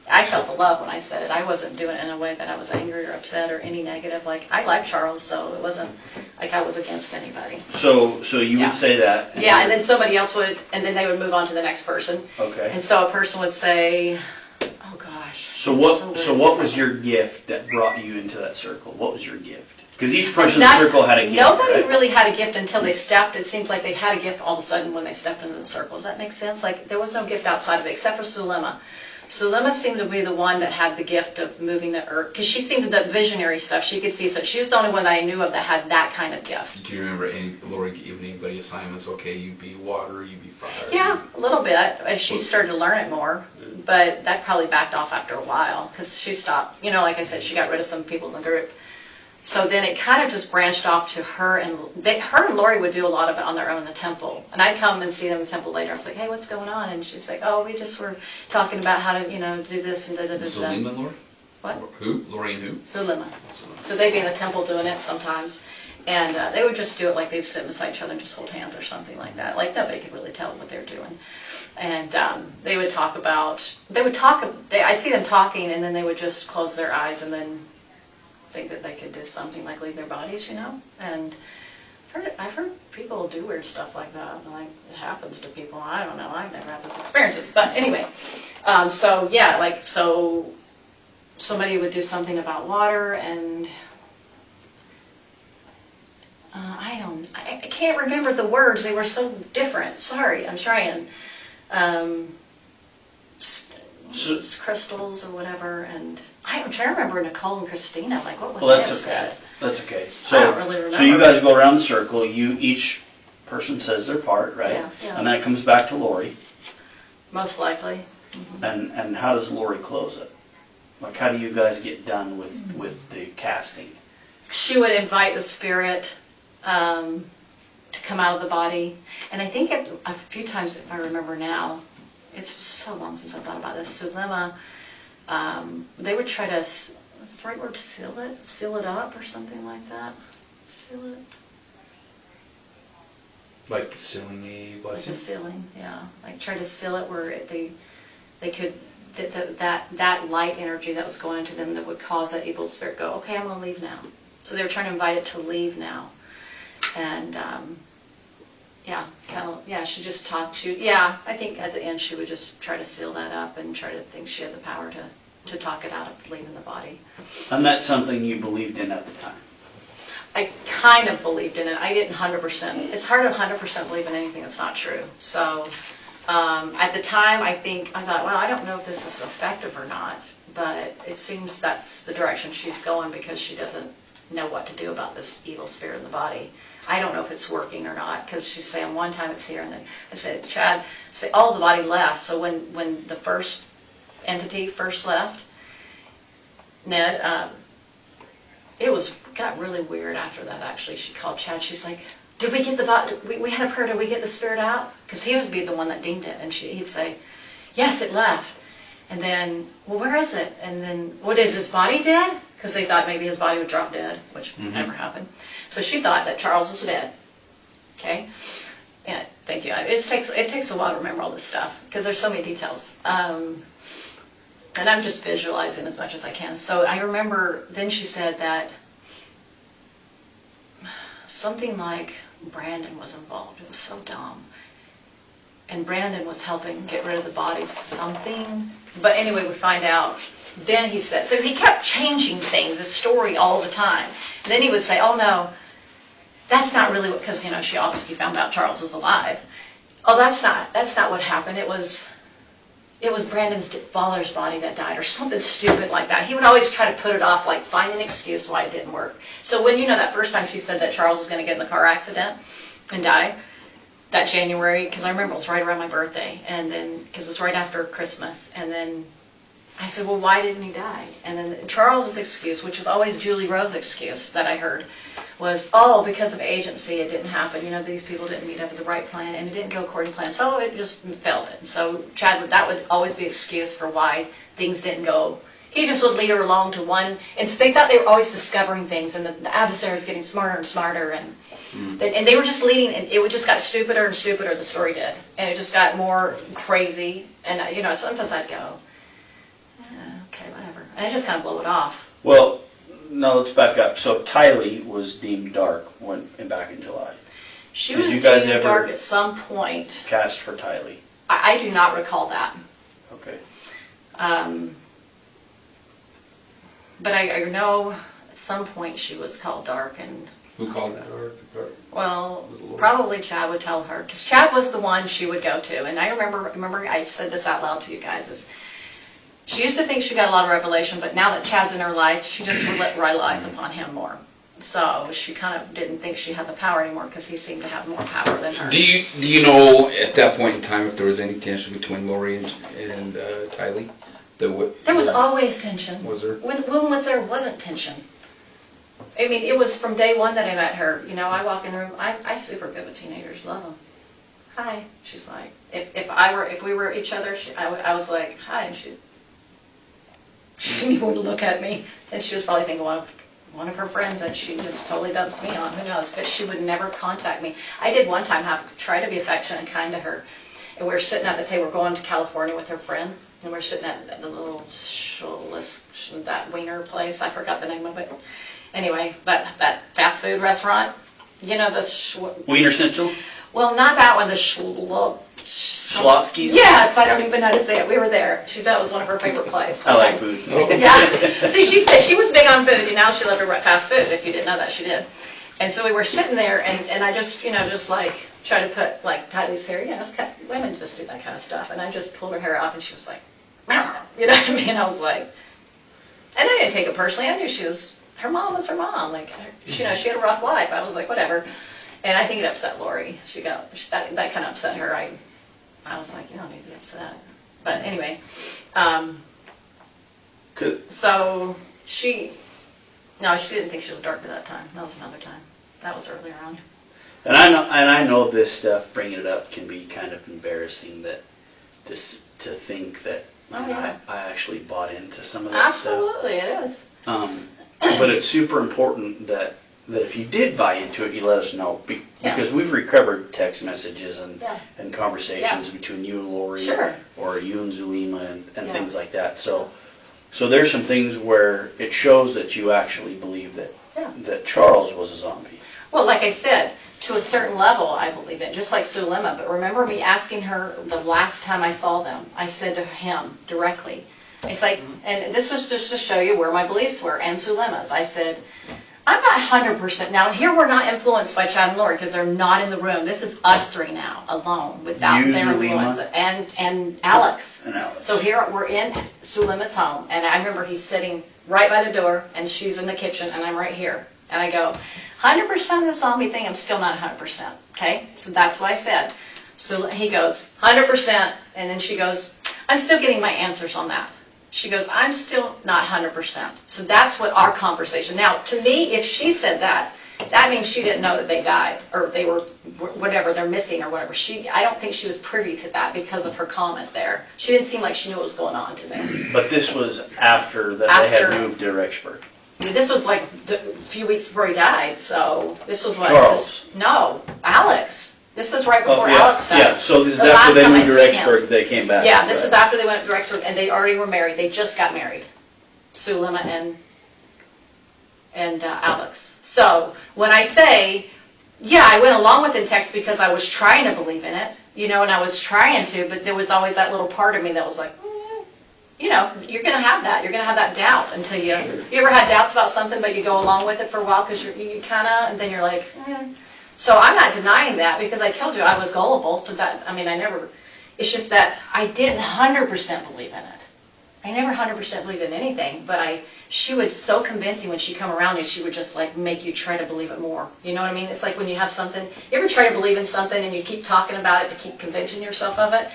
I felt the love when I said it. I wasn't doing it in a way that I was angry or upset or any negative. Like, I like Charles, so it wasn't like I was against anybody. So you would say that? And then somebody else would, and then they would move on to the next person. Okay. And so a person would say, oh gosh. So what was your gift that brought you into that circle? What was your gift? Because each person in the circle had a gift. Nobody right? really had a gift until they stepped. It seems like they had a gift all of a sudden when they stepped into the circle. Does that make sense? Like, there was no gift outside of it, except for Sulema. Sulema seemed to be the one that had the gift of moving the earth, because she seemed to the visionary stuff she could see. So she was the only one that I knew of that had that kind of gift. Do you remember Lori giving anybody assignments? Okay, you be water, you be fire. Yeah, a little bit as she started to learn it more. But that probably backed off after a while because she stopped. Like I said, she got rid of some people in the group. So then it kind of just branched off to her and Lori would do a lot of it on their own in the temple. And I'd come and see them in the temple later. I was like, hey, what's going on? And she's like, oh, we just were talking about how to, do this and da-da-da-da. Zulema and Lori? What? Who? Lori and who? Zulema. So they'd be in the temple doing it sometimes. And they would just do it like they'd sit beside each other and just hold hands or something like that. Like, nobody could really tell what they're doing. And they would talk about, I'd see them talking and then they would just close their eyes and then think that they could do something like leave their bodies, And I've heard people do weird stuff like that. Like, it happens to people. I don't know. I've never had those experiences. But anyway, so somebody would do something about water and I can't remember the words. They were so different. Sorry, I'm trying. Crystals or whatever, and I'm trying to remember Nicole and Christina. Like, what would they have said? That's okay. I don't really remember. So you guys go around the circle. Each person says their part, right? Yeah. And then it comes back to Lori. Most likely. Mm-hmm. And how does Lori close it? Like, how do you guys get done with the casting? She would invite the spirit to come out of the body, and I think a few times, if I remember now. It's so long since I thought about this. Sulema, they would try to, is the right word, seal it up or something like that? Seal it? Like sealing a blessing? Like a sealing, yeah. Like try to seal it where they could, that light energy that was going into them that would cause that evil spirit go, okay, I'm going to leave now. So they were trying to invite it to leave now. And, she just talked to, I think at the end she would just try to seal that up and try to think she had the power to talk it out of leaving the body. And that's something you believed in at the time? I kind of believed in it. I didn't 100%. It's hard to 100% believe in anything that's not true. So at the time I thought, well, I don't know if this is effective or not, but it seems that's the direction she's going because she doesn't know what to do about this evil spirit in the body. I don't know if it's working or not because she's saying one time it's here and then I said, Chad, all the body left. So when the first entity first left, Ned, it got really weird after that actually. She called Chad, she's like, did we get the body, we had a prayer, did we get the spirit out? Because he would be the one that deemed it and he'd say, yes, it left. And then, well, where is it? And then, what is his body dead? Because they thought maybe his body would drop dead, which never happened. So she thought that Charles was dead. okay? Yeah, thank you. It takes a while to remember all this stuff because there's so many details. And I'm just visualizing as much as I can. So I remember then she said that something like Brandon was involved. It was so dumb. And Brandon was helping get rid of the bodies, something. But anyway, we find out. Then he said, so he kept changing things, the story all the time. And then he would say, oh no, that's not really what, because, you know, she obviously found out Charles was alive. Oh, that's not what happened. It was Brandon's father's body that died, or something stupid like that. He would always try to put it off, like find an excuse why it didn't work. So when, you know, that first time she said that Charles was going to get in the car accident and die, that January, because I remember it was right around my birthday, and then, because it was right after Christmas, and then I said, well, why didn't he die? And then Charles's excuse, which is always Julie Rose's excuse that I heard, was, oh, because of agency, it didn't happen. You know, these people didn't meet up with the right plan, and it didn't go according to plan, so it just failed it. So that would always be excuse for why things didn't go. He just would lead her along to one, and so they thought they were always discovering things, and the adversary was getting smarter and smarter, and they were just leading, and it just got stupider and stupider, the story did, and it just got more crazy, and, you know, sometimes I'd go, okay, whatever, and I just kind of blow it off. Well, no, let's back up. So Tylee was deemed dark back in July. She Did was you guys deemed ever dark at some point. Cast for Tylee. I do not recall that. Okay. But I know at some point she was called dark, and Who called that? well, probably Chad would tell her, because Chad was the one she would go to. And I remember I said this out loud to you guys, is she used to think she got a lot of revelation, but now that Chad's in her life, she just relies upon him more. So she kind of didn't think she had the power anymore, because he seemed to have more power than her. Do you know at that point in time if there was any tension between Lori and Tylee? There was always tension. Was there? When was there wasn't tension? I mean, it was from day one that I met her. You know, I walk in the room. I super good with teenagers. Love them. Hi. She's like, if we were each other, I was like, hi, and she didn't even want to look at me, and she was probably thinking one of her friends that she just totally dumps me on. Who knows? But she would never contact me. I did one time try to be affectionate and kind to her, and we were sitting at the table. We're going to California with her friend. And we're sitting at the little that wiener place. I forgot the name of it. Anyway, that fast food restaurant. You know the Wiener Schnitzel? Well, not that one. The Schlotzky's? Yes, I don't even know how to say it. We were there. She said it was one of her favorite places. I like food. Yeah. See, she said she was big on food, and now she loved her fast food. If you didn't know that, she did. And so we were sitting there, and I just, you know, just like try to put like Tylee's hair. You know, women just do that kind of stuff. And I just pulled her hair up, and she was like, you know what I mean? I was like, and I didn't take it personally. I knew her mom was her mom. Like, you know, she had a rough life. I was like, whatever. And I think it upset Lori. That kind of upset her. I was like, you don't need to be upset. But anyway, so she didn't think she was dark at that time. That was another time. That was earlier on. And I know this stuff, bringing it up, can be kind of embarrassing to think that. Oh, yeah. I actually bought into some of that Absolutely, stuff. It is. But it's super important that if you did buy into it, you let us know. Because we've recovered text messages and conversations between you and Lori, or you and Zulema, and things like that. So there's some things where it shows that you actually believe that Charles was a zombie. Well, like I said, to a certain level, I believe it, just like Zulema. But remember me asking her the last time I saw them, I said to him directly, it's like, and this was just to show you where my beliefs were, and Zulema's. I said, I'm not 100%. Now, here we're not influenced by Chad and Lori, because they're not in the room. This is us three now, alone, without their influence. And Alex. And Alex. So here we're in Zulema's home, and I remember he's sitting right by the door, and she's in the kitchen, and I'm right here. And I go, 100% of the zombie thing, I'm still not 100%, okay? So that's what I said. So he goes, 100%, and then she goes, I'm still getting my answers on that. She goes, I'm still not 100%. So that's what our conversation. Now, to me, if she said that, that means she didn't know that they died, or they were, whatever, they're missing or whatever. I don't think she was privy to that because of her comment there. She didn't seem like she knew what was going on to them. But this was after they had moved to Rexburg. I mean, this was like a few weeks before he died, so this was what? Charles. No, Alex. This is right before yeah. Alex died. Yeah, so this is The after last they time I moved to seen him. Rexburg, they came back. Yeah, this is after they went to Rexburg, and they already were married. They just got married, Sulema and Alex. So when I say, yeah, I went along with in text because I was trying to believe in it, you know, and I was trying to, but there was always that little part of me that was like, you know, you're going to have that. You're going to have that doubt until you ever had doubts about something, but you go along with it for a while because you kind of, and then you're like, So I'm not denying that because I told you I was gullible. So that, I mean, it's just that I didn't 100% believe in it. I never 100% believed in anything, but she was so convincing when she come around you, she would just like make you try to believe it more. You know what I mean? It's like when you have something, you ever try to believe in something and you keep talking about it to keep convincing yourself of it?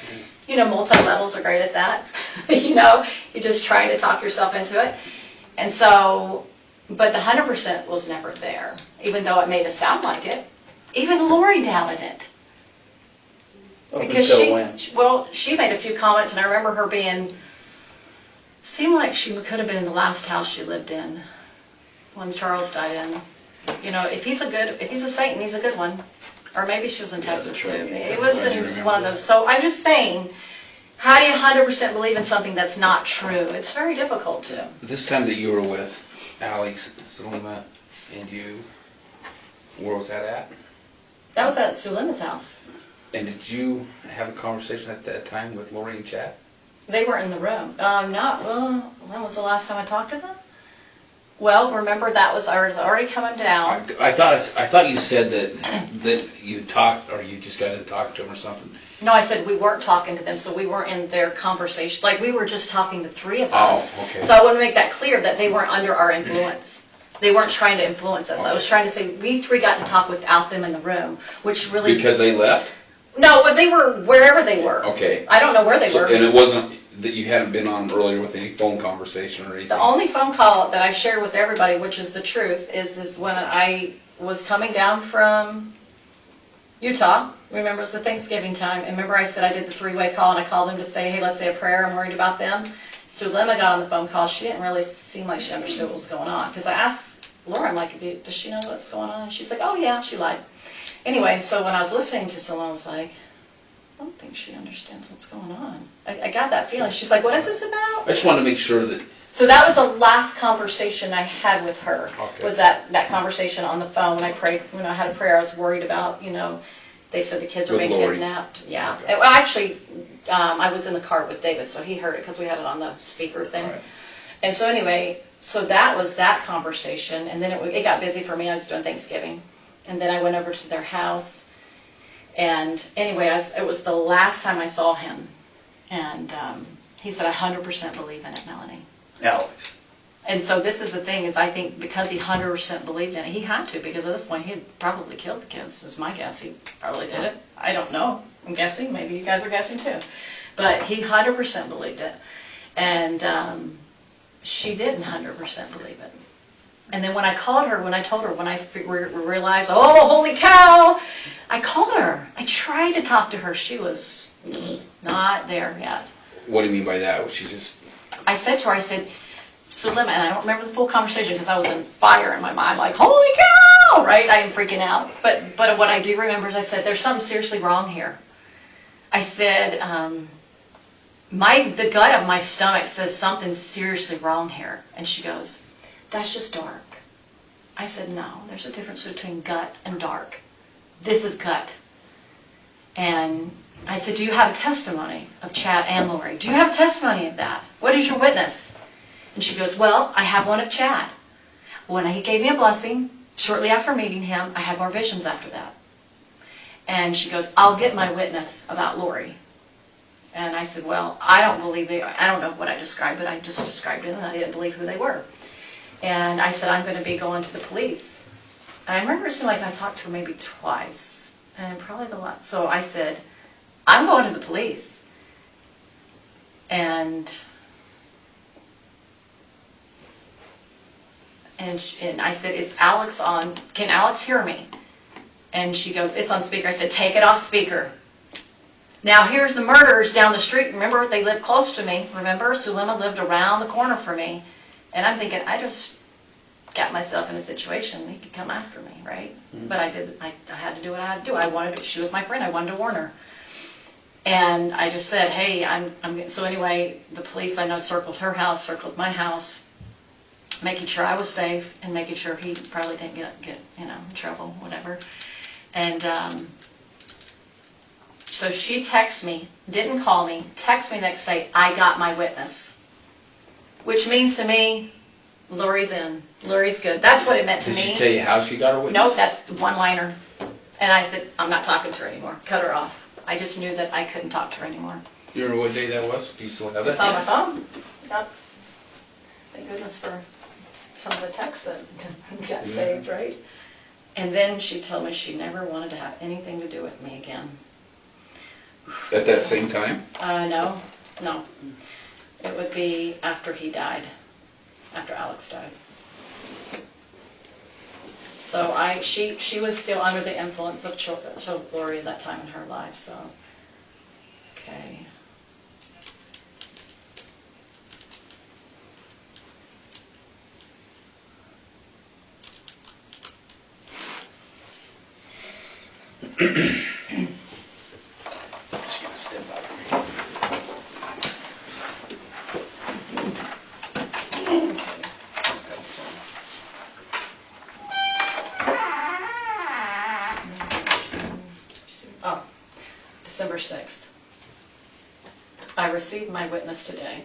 You know, multi-levels are great at that. You know, you're just trying to talk yourself into it. And so, but the 100% was never there, even though it made it sound like it. Even Lori doubted it. Because she made a few comments, and I remember her seemed like she could have been in the last house she lived in when Charles died in. You know, if he's a Satan, he's a good one. Or maybe she was in Texas too. It was one of those. So I'm just saying, how do you 100% believe in something that's not true? It's very difficult to. This time that you were with Alex, Sulema, and you, where was that at? That was at Sulema's house. And did you have a conversation at that time with Lori and Chad? They weren't in the room. When was the last time I talked to them? Well, remember I was already coming down. I thought you said that you talked, or you just got to talk to them or something. No, I said we weren't talking to them, so we weren't in their conversation. Like, we were just talking, the three of us. Oh, okay. So I want to make that clear that they weren't under our influence. They weren't trying to influence us. Okay. I was trying to say we three got to talk without them in the room, which really... Because they left? No, but they were wherever they were. Okay. I don't know where they were. And it wasn't that you hadn't been on earlier with any phone conversation or anything? The only phone call that I've shared with everybody, which is the truth, is when I was coming down from Utah. Remember, it was the Thanksgiving time. And remember I said I did the three-way call, and I called them to say, hey, let's say a prayer. I'm worried about them. Sulema got on the phone call. She didn't really seem like she understood what was going on. Because I asked Laura, I'm like, does she know what's going on? And she's like, oh, yeah, she lied. Anyway, so when I was listening to Sulema, I was like, I don't think she understands what's going on. I got that feeling. She's like, what is this about? I just wanted to make sure that... So that was the last conversation I had with her, okay. Was that conversation on the phone when I prayed, when I had a prayer. I was worried about, you know, they said the kids were being kidnapped. Yeah. Okay. Well, actually, I was in the car with David, so he heard it because we had it on the speaker thing. Right. And so anyway, so that was that conversation. And then it got busy for me. I was doing Thanksgiving. And then I went over to their house. And anyway, it was the last time I saw him. And he said, I 100% believe in it, Melanie. Alex. And so this is the thing, is I think because he 100% believed in it, he had to, because at this point he had probably killed the kids, is my guess. He probably did it. I don't know. I'm guessing. Maybe you guys are guessing too. But he 100% believed it. And she didn't 100% believe it. And then when I called her, when I realized, oh, holy cow, I called her. I tried to talk to her. She was not there yet. What do you mean by that? She just... I said to her, Sulema, and I don't remember the full conversation because I was in fire in my mind, like, holy cow, right? I am freaking out. But what I do remember is I said, there's something seriously wrong here. I said, the gut of my stomach says something seriously wrong here. And she goes, that's just dark. I said, no, there's a difference between gut and dark. This is gut. And I said, do you have a testimony of Chad and Lori? Do you have a testimony of that? What is your witness? And she goes, well, I have one of Chad. When he gave me a blessing, shortly after meeting him, I had more visions after that. And she goes, I'll get my witness about Lori. And I said, well, I don't know what I described, but I just described it, and I didn't believe who they were. And I said, I'm going to be going to the police. And I remember it seemed like I talked to her maybe twice, and probably the last. So I said, I'm going to the police. And I said, is Alex on? Can Alex hear me? And she goes, it's on speaker. I said, take it off speaker. Now here's the murderers down the street. Remember, they lived close to me. Remember, Sulema lived around the corner from me. And I'm thinking, got myself in a situation, he could come after me, right? But I had to do what I had to do. She was my friend, I wanted to warn her. And I just said, hey, so anyway, the police I know circled her house, circled my house, making sure I was safe and making sure he probably didn't get in trouble, whatever. And so she texted me, didn't call me, texted me next day, I got my witness. Which means to me, Lori's in. Lori's good. That's what it meant to me. Did she tell you how she got her witness? Nope, that's one-liner. And I said, I'm not talking to her anymore. Cut her off. I just knew that I couldn't talk to her anymore. You remember what day that was? Do you still have that? It's on my phone. Yep. Thank goodness for some of the texts that got saved, right? And then she told me she never wanted to have anything to do with me again. At that same time? No. It would be after he died. After Alex died. So she was still under the influence of Lori at that time in her life, so. Okay. Just gonna step out of here. Oh, December 6th. I received my witness today.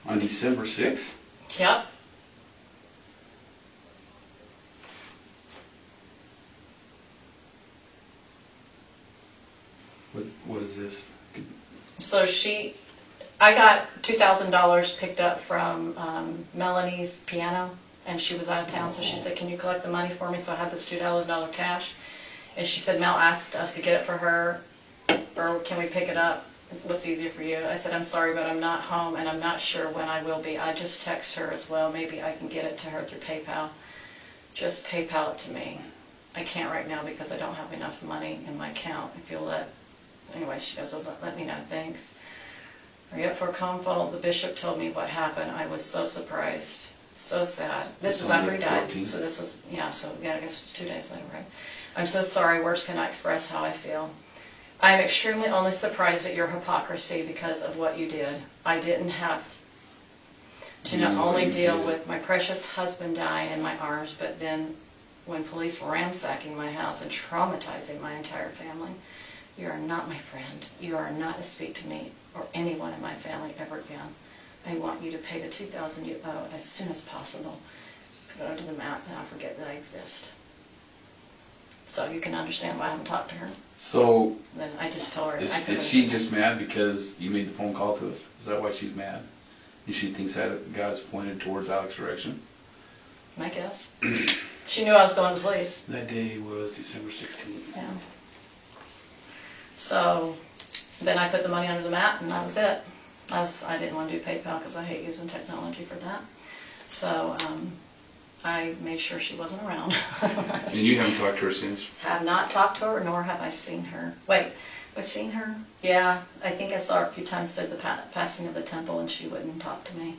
On December 6th? Yep. What is this? So I got $2,000 picked up from Melanie's piano, and she was out of town, so she said, can you collect the money for me? So I had this $2,000 cash, and she said, Mel asked us to get it for her, or can we pick it up? What's easier for you? I said, I'm sorry, but I'm not home, and I'm not sure when I will be. I just text her as well. Maybe I can get it to her through PayPal. Just PayPal it to me. I can't right now because I don't have enough money in my account. If you'll anyway, she goes, oh, let me know, thanks. Are you up for a convo? The bishop told me what happened. I was so surprised, so sad. This was after he died, so this was, I guess it was 2 days later, right? I'm so sorry, words cannot express how I feel. I am extremely only surprised at your hypocrisy because of what you did. I didn't have to not only deal with my precious husband dying in my arms, but then when police were ransacking my house and traumatizing my entire family. You are not my friend. You are not to speak to me or anyone in my family ever again. I want you to pay the $2,000 you owe as soon as possible. Put it under the mat and I'll forget that I exist. So you can understand why I haven't talked to her. So, Then I just told her. is she just mad because you made the phone call to us? Is that why she's mad? And she thinks that God's pointed towards Alex's direction? My guess. She knew I was going to the police. That day was December 16th. Yeah. So then I put the money under the mat and that was it. I didn't want to do PayPal because I hate using technology for that. So I made sure she wasn't around. And you haven't talked to her since? Have not talked to her, nor have I seen her. Wait, have I seen her? Yeah, I think I saw her a few times at the passing of the temple and she wouldn't talk to me.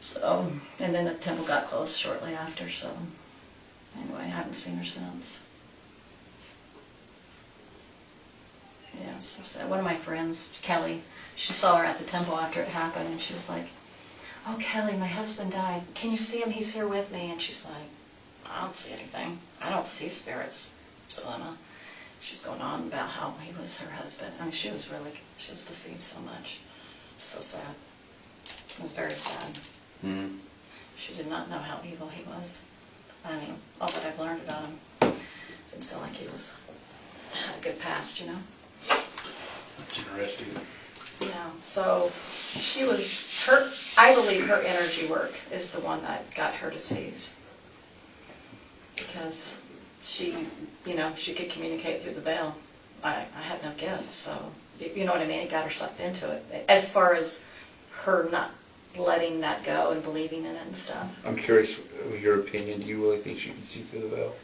So, and then the temple got closed shortly after, so anyway, I haven't seen her since. Yeah, so sad. One of my friends, Kelly, she saw her at the temple after it happened, and she was like, oh, Kelly, my husband died. Can you see him? He's here with me. And she's like, I don't see anything. I don't see spirits. So she's going on about how he was her husband. I mean, she was deceived so much. So sad. It was very sad. Mm-hmm. She did not know how evil he was. I mean, all that I've learned about him didn't sound like he had a good past, you know? That's interesting. Yeah, so I believe her energy work is the one that got her deceived. Because she could communicate through the veil. I had no gift, so, you know what I mean? It got her sucked into it. As far as her not letting that go and believing in it and stuff. I'm curious, your opinion, do you really think she can see through the veil?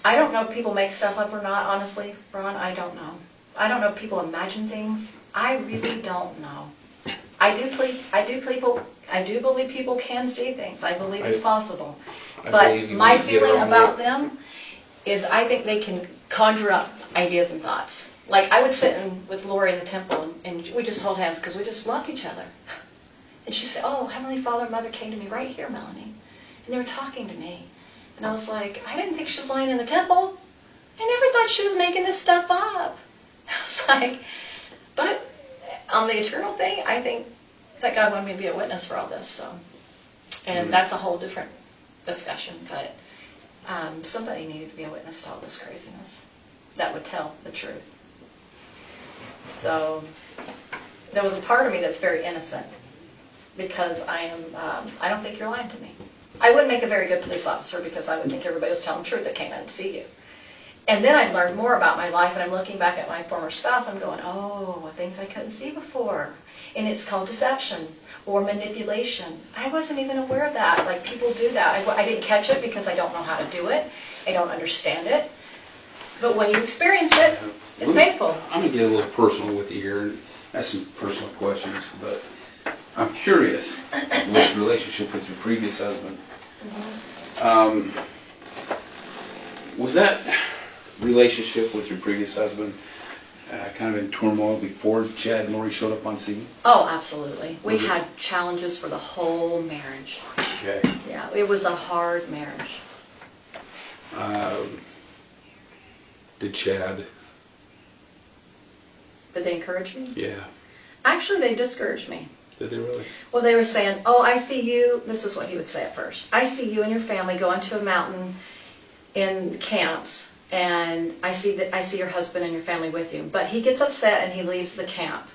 I don't know if people make stuff up or not, honestly, Ron, I don't know. I don't know if people imagine things. I really don't know. I do believe people can see things. I believe it's possible. But my feeling about them is I think they can conjure up ideas and thoughts. Like I would sit with Lori in the temple and we just hold hands because we just loved each other. And she said, oh, Heavenly Father and Mother came to me right here, Melanie. And they were talking to me. And I was like, I didn't think she was lying in the temple. I never thought she was making this stuff up. I was like, but on the eternal thing, I think that God wanted me to be a witness for all this. So, and that's a whole different discussion. But somebody needed to be a witness to all this craziness that would tell the truth. So there was a part of me that's very innocent because I don't think you're lying to me. I wouldn't make a very good police officer because I would think everybody was telling the truth that came in to see you. And then I've learned more about my life, and I'm looking back at my former spouse, I'm going, oh, things I couldn't see before. And it's called deception or manipulation. I wasn't even aware of that. Like, people do that. I didn't catch it because I don't know how to do it. I don't understand it. But when you experience it, it's painful. I'm going to get a little personal with you here and ask some personal questions, but I'm curious with the relationship with your previous husband. Was that relationship with your previous husband kind of in turmoil before Chad and Lori showed up on scene? Oh, absolutely. We had challenges for the whole marriage. Okay. Yeah, it was a hard marriage. Did Chad? Did they encourage me? Yeah. Actually, they discouraged me. Did they really? Well, they were saying, oh, I see you, this is what he would say at first, I see you and your family going to a mountain in camps, and I see your husband and your family with you. But he gets upset and he leaves the camp,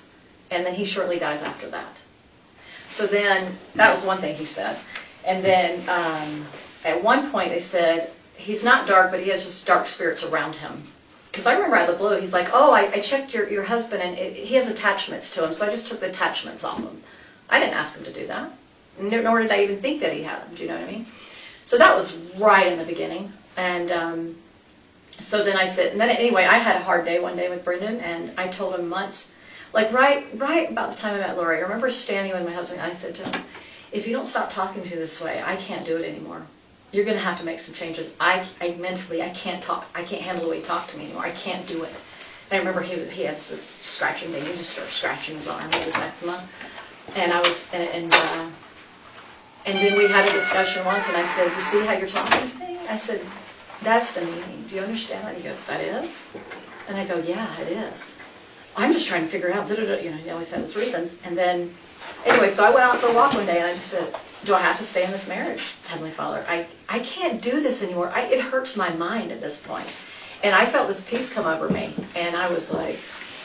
and then he shortly dies after that. So then, that was one thing he said. And then, at one point they said, he's not dark, but he has just dark spirits around him. Because I remember out of the blue, he's like, oh, I checked your husband, and he has attachments to him, so I just took the attachments off him. I didn't ask him to do that, nor did I even think that he had them, do you know what I mean? So that was right in the beginning. And so then I said, and then anyway, I had a hard day one day with Brendan, and I told him months, like right about the time I met Lori, I remember standing with my husband, and I said to him, if you don't stop talking to me this way, I can't do it anymore. You're going to have to make some changes. I mentally, I can't talk. I can't handle the way you talk to me anymore. I can't do it. And I remember he has this scratching thing. He just started scratching his arm with his eczema. And I was, and then we had a discussion once, and I said, you see how you're talking to me? I said, that's the meaning. Do you understand that? He goes, that is? And I go, yeah, it is. I'm just trying to figure out, you know, he always had his reasons. And then, anyway, so I went out for a walk one day, and I just said, do I have to stay in this marriage, Heavenly Father? I can't do this anymore. It hurts my mind at this point. And I felt this peace come over me. And I was like,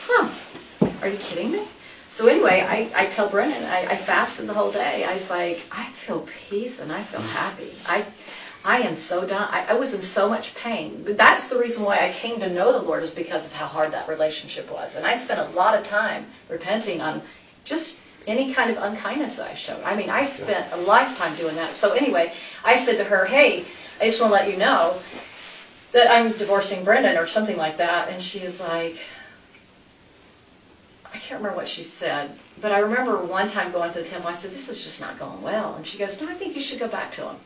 huh, are you kidding me? So anyway, I tell Brendan, I fasted the whole day. I was like, I feel peace and I feel happy. I am so done. I was in so much pain. But that's the reason why I came to know the Lord, is because of how hard that relationship was. And I spent a lot of time repenting on just any kind of unkindness that I showed. I mean, I spent a lifetime doing that. So anyway, I said to her, hey, I just want to let you know that I'm divorcing Brendan or something like that. And she is like, I can't remember what she said, but I remember one time going to the temple, I said, this is just not going well. And she goes, no, I think you should go back to him.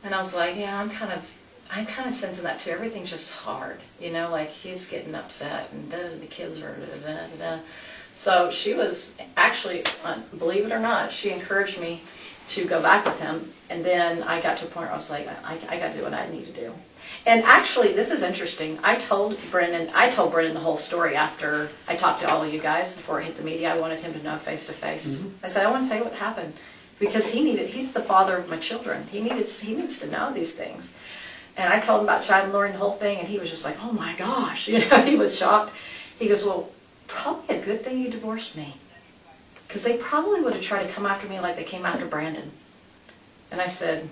And I was like, yeah, I'm kind of sensing that too. Everything's just hard, you know, like he's getting upset and the kids are da-da-da-da. So she was actually, believe it or not, she encouraged me to go back with him. And then I got to a point where I was like, I got to do what I need to do. And actually, this is interesting. I told Brendan the whole story after I talked to all of you guys before it hit the media. I wanted him to know face to face. I said, I want to tell you what happened, because he's the father of my children. He needs to know these things. And I told him about Chad and Lori and the whole thing, and he was just like, oh my gosh, you know, he was shocked. He goes, well, probably a good thing you divorced me, because they probably would have tried to come after me like they came after Brandon. And I said,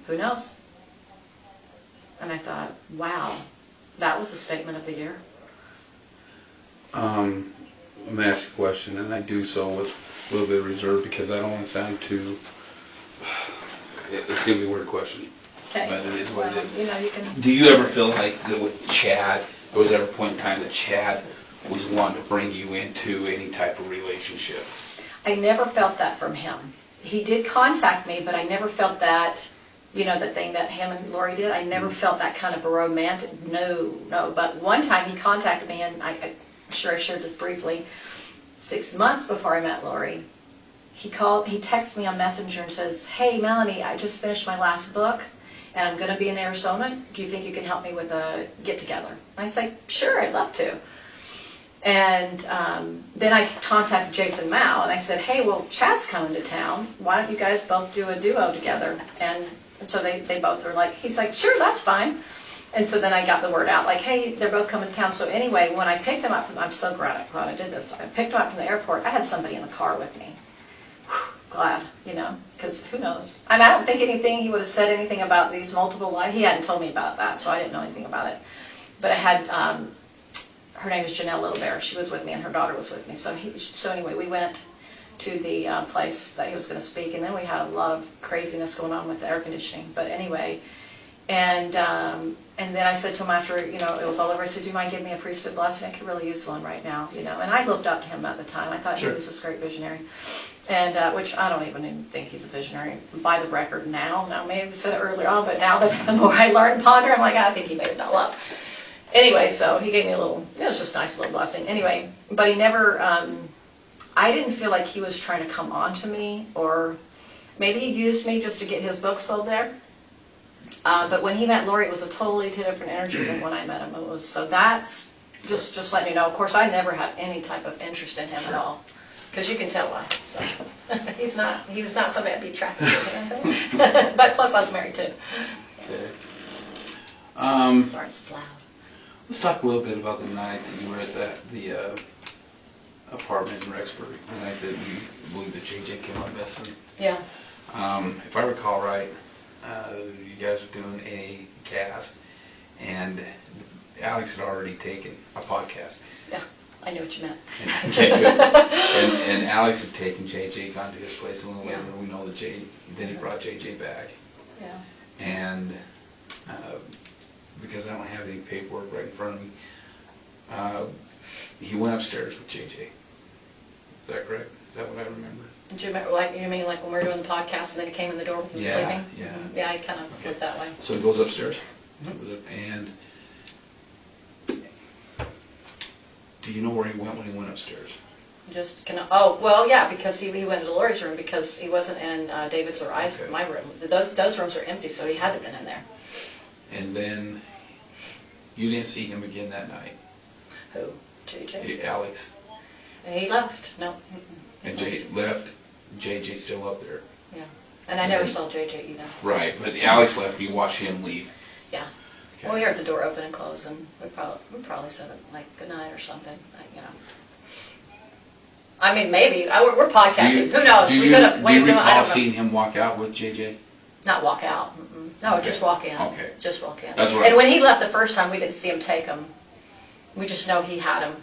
who knows? And I thought, wow, that was the statement of the year. I'm going to ask a question, and I do so with a little bit of reserve because I don't want to sound too... It's going to be a weird question. Okay. But it is what it is. You know, you can... Do you ever feel like that with Chad, was ever a point in time that Chad was wanting to bring you into any type of relationship? I never felt that from him. He did contact me, but I never felt that, you know, the thing that him and Lori did. I never felt that kind of a romantic, no. But one time he contacted me, and I'm sure I shared this briefly. 6 months before I met Lori, he texted me on Messenger and says, "Hey, Melanie, I just finished my last book, and I'm going to be in Arizona. Do you think you can help me with a get-together?" I said, "Sure, I'd love to." And then I contacted Jason Mao, and I said, "Hey, well, Chad's coming to town. Why don't you guys both do a duo together?" And so they both were like, he's like, "Sure, that's fine." And so then I got the word out, like, hey, they're both coming to town. So anyway, when I picked him up I'm so glad I did this. I picked him up from the airport. I had somebody in the car with me. Whew, glad, you know, because who knows? I don't think anything, he would have said anything about these multiple lies. He hadn't told me about that, so I didn't know anything about it. But I had, her name is Janelle Littlebear. She was with me, and her daughter was with me. So anyway, we went to the place that he was going to speak, and then we had a lot of craziness going on with the air conditioning. But anyway, and then I said to him after, you know, it was all over, I said, "Do you mind giving me a priesthood blessing? I could really use one right now," you know. And I looked up to him at the time. I thought Sure. he was this great visionary. And which I don't even think he's a visionary by the record now. Now, maybe I said it earlier on, but now that the more I learn and ponder, I'm like, I think he made it all up. Anyway, so he gave me a little, it was just a nice little blessing. Anyway, but he never, I didn't feel like he was trying to come on to me, or maybe he used me just to get his book sold there. But when he met Lori, it was a totally different energy than when I met him. It was, so that's just letting you know. Of course, I never had any type of interest in him at all, because you can tell why. So he was not somebody I'd be attracted to. You know what I'm saying? But plus, I was married too. Okay. Sorry, it's loud. Let's talk a little bit about the night that you were at the apartment in Rexburg, the night that you believe that JJ came up missing. Yeah. If I recall right, you guys were doing a cast, and Alex had already taken a podcast. Yeah, I knew what you meant. And Alex had taken JJ, gone to his place, and a little later we know that then he brought JJ back. Yeah. And because I don't have any paperwork right in front of me, he went upstairs with JJ. Is that correct? Is that what I remember? Do you remember, like, you mean like when we were doing the podcast and then he came in the door with him sleeping? Yeah. Mm-hmm. Yeah, I kind of looked that way. So he goes upstairs. And do you know where he went when he went upstairs? Just kind of, oh, well, yeah, because he went into Lori's room because he wasn't in David's or my room. Those rooms are empty, so he had to have been in there. And then you didn't see him again that night? Who? JJ? Alex. And he left. No. And Jay left. JJ's still up there. Yeah. And I never saw JJ either. Right, but Alex left. You watched him leave. Yeah. Okay. Well, we heard the door open and close, and we probably said it like good night or something. You know. I mean, maybe we're podcasting. Who knows? We could have. Do you recall I don't know. seeing him walk out with JJ? Not walk out. No, Okay. just walk in. Okay. Just walk in. That's right. And when he left the first time, we didn't see him take him. We just know he had him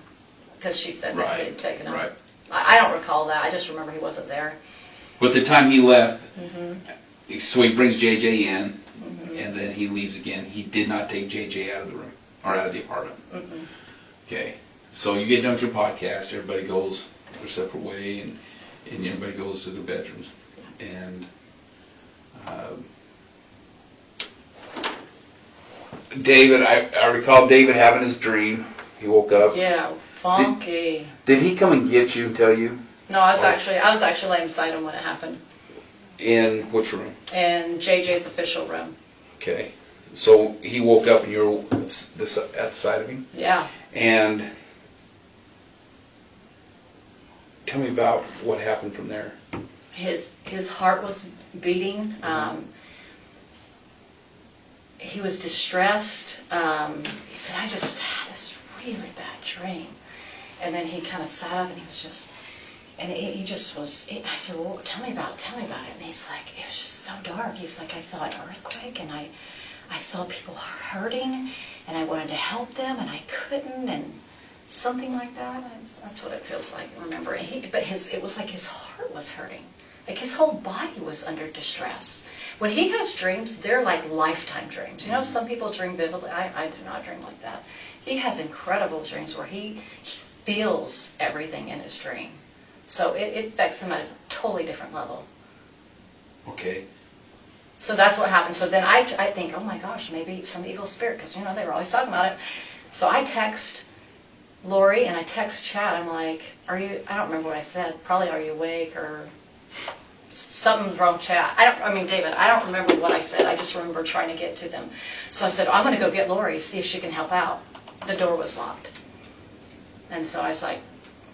because she said that he had taken him. Right. I don't recall that. I just remember he wasn't there. But the time he left, so he brings JJ in, and then he leaves again. He did not take JJ out of the room or out of the apartment. Okay. So you get done with your podcast. Everybody goes their separate way, and everybody goes to their bedrooms. And David, I recall David having his dream. He woke up. Yeah, funky. Did he come and get you and tell you? No, I was actually laying beside him when it happened. In which room? In JJ's official room. Okay. So he woke up and you were at the side of him? Yeah. And tell me about what happened from there. His heart was beating. He was distressed. He said, "I just had this really bad dream." And then he kind of sat up and he was just, and he just was, I said, "Well, tell me about it. And he's like, it was just so dark. He's like, I saw an earthquake and I saw people hurting and I wanted to help them and I couldn't, and something like that." That's what it feels like, remember. It was like his heart was hurting. Like his whole body was under distress. When he has dreams, they're like lifetime dreams. You know, some people dream vividly. I do not dream like that. He has incredible dreams where he feels everything in his dream. So it affects him at a totally different level. Okay. So that's what happened. So then I think, oh my gosh, maybe some evil spirit, because, you know, they were always talking about it. So I text Lori and I text Chad. I'm like, I don't remember what I said. Probably, are you awake, or something's wrong, Chad. David, I don't remember what I said. I just remember trying to get to them. So I said, I'm going to go get Lori, see if she can help out. The door was locked. And so I was like,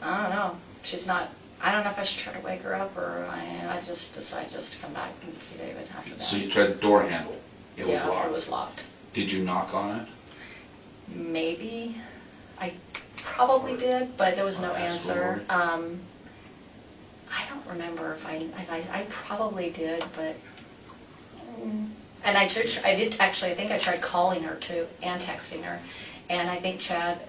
I don't know. She's not, I don't know if I should try to wake her up, or I just decided just to come back and see David after that. So you tried the door handle. It was locked. It was locked. Did you knock on it? Maybe. I probably did, but there was no answer. I don't remember if I probably did, but and I did actually. I think I tried calling her too and texting her, and I think Chad.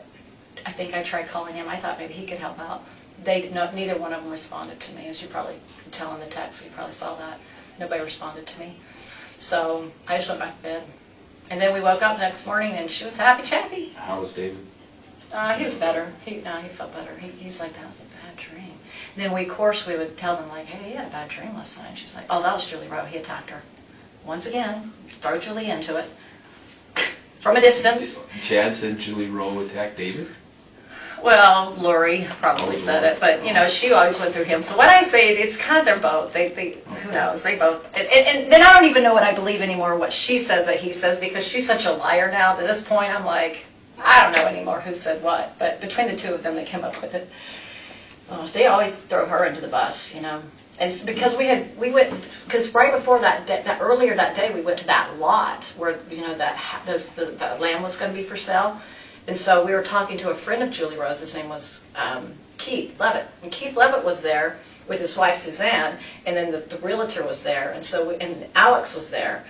I think I tried calling him. I thought maybe he could help out. Neither one of them responded to me, as you probably could tell in the text. You probably saw that. Nobody responded to me, so I just went back to bed. And then we woke up next morning, and she was happy chappy. How was David? He was better. He felt better. He's like, that was a bad dream. And then we would tell them, like, hey, he had a bad dream last night. And she's like, oh, that was Julie Rowe. He attacked her. Once again, throw Julie into it. From a distance. Chad said Julie Rowe attacked David? Well, Lori probably said it, but, you know, she always went through him. So when I say it's kind of, they're both. Who knows? They both. And then I don't even know what I believe anymore, what she says that he says, because she's such a liar now. At this point, I'm like, I don't know anymore who said what. But between the two of them, they came up with it. Oh, they always throw her into the bus, you know. And it's because because right before earlier that day, we went to that lot where, you know, that land was going to be for sale. And so we were talking to a friend of Julie Rose. His name was Keith Levitt. And Keith Levitt was there with his wife Suzanne, and then the realtor was there, and Alex was there.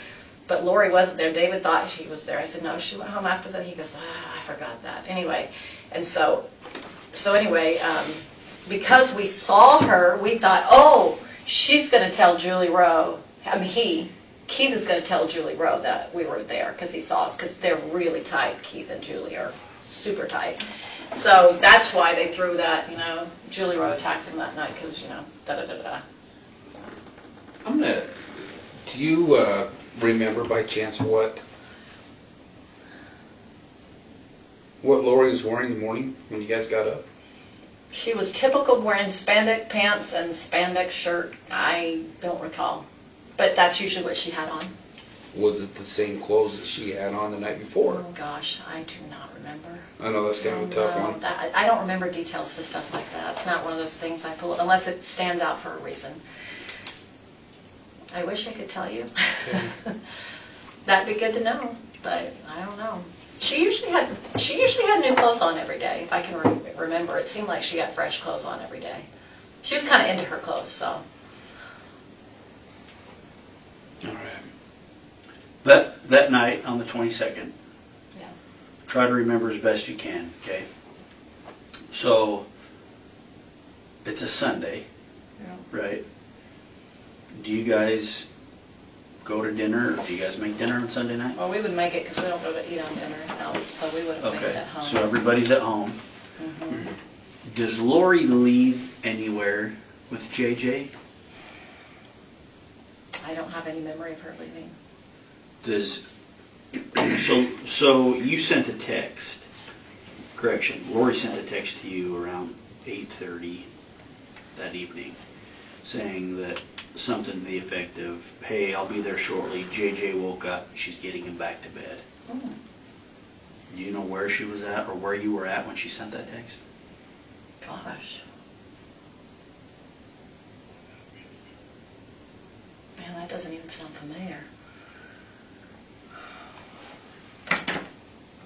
But Lori wasn't there. David thought she was there. I said, no, she went home after that. He goes, I forgot that. Anyway, and so anyway, because we saw her, we thought, oh, she's going to tell Julie Rowe. Keith is going to tell Julie Rowe that we were there because he saw us, because they're really tight. Keith and Julie are super tight. So that's why they threw that, you know, Julie Rowe attacked him that night because, you know, da-da-da-da. Do you remember by chance what Lori was wearing in the morning when you guys got up? She was typical wearing spandex pants and spandex shirt. I don't recall. But that's usually what she had on. Was it the same clothes that she had on the night before? Oh gosh, I do not remember. I know that's kind of a tough one. I don't remember details to stuff like that. It's not one of those things I pull, unless it stands out for a reason. I wish I could tell you. Okay. That'd be good to know, but I don't know. She usually had new clothes on every day, if I can remember. It seemed like she had fresh clothes on every day. She was kind of into her clothes, so. All right. That night on the 22nd, yeah. Try to remember as best you can, okay? So, it's a Sunday, Yeah. right? Do you guys go to dinner, or do you guys make dinner on Sunday night? Well, we would make it because we don't go to eat on dinner out, so we would have made it at home. So everybody's at home. Mm-hmm. Does Lori leave anywhere with JJ? I don't have any memory of her leaving. So you sent a text, correction, Lori sent a text to you around 8:30 that evening saying that something to the effect of, hey, I'll be there shortly, JJ woke up, she's getting him back to bed. Mm. Do you know where she was at or where you were at when she sent that text? Gosh. Man, that doesn't even sound familiar.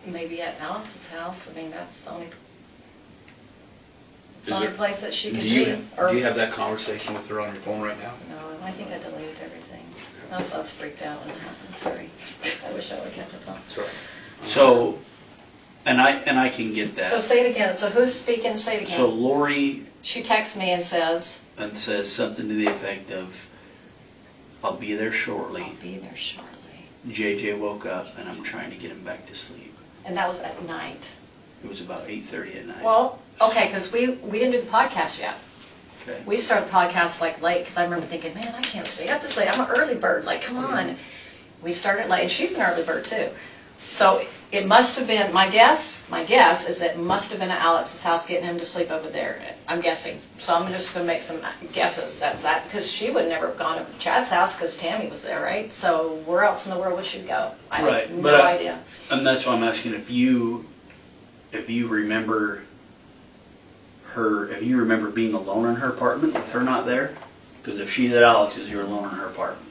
Maybe at Alex's house. I mean, that's the only place that she could be. Do you have that conversation with her on your phone right now? No, I think I deleted everything. I was freaked out when it happened. Sorry. I wish I would have kept it on. Sorry. So, and I can get that. So say it again. So who's speaking? Say it again. So Lori. She texts me and says. And says something to the effect of, I'll be there shortly. I'll be there shortly. JJ woke up and I'm trying to get him back to sleep. And that was at night. It was about 8:30 at night. Well, okay, because we didn't do the podcast yet. Okay. We started the podcast like late because I remember thinking, man, I can't stay up this late. I'm an early bird. Like, come on. We started late, and she's an early bird too. So it must have been, my guess is that it must have been at Alex's house getting him to sleep over there. I'm guessing. So I'm just going to make some guesses. That's that. Because she would never have gone to Chad's house because Tammy was there, right? So where else in the world would she go? I have no idea. And that's why I'm asking if you remember her, if you remember being alone in her apartment with her not there. Because if she's at Alex's, you're alone in her apartment.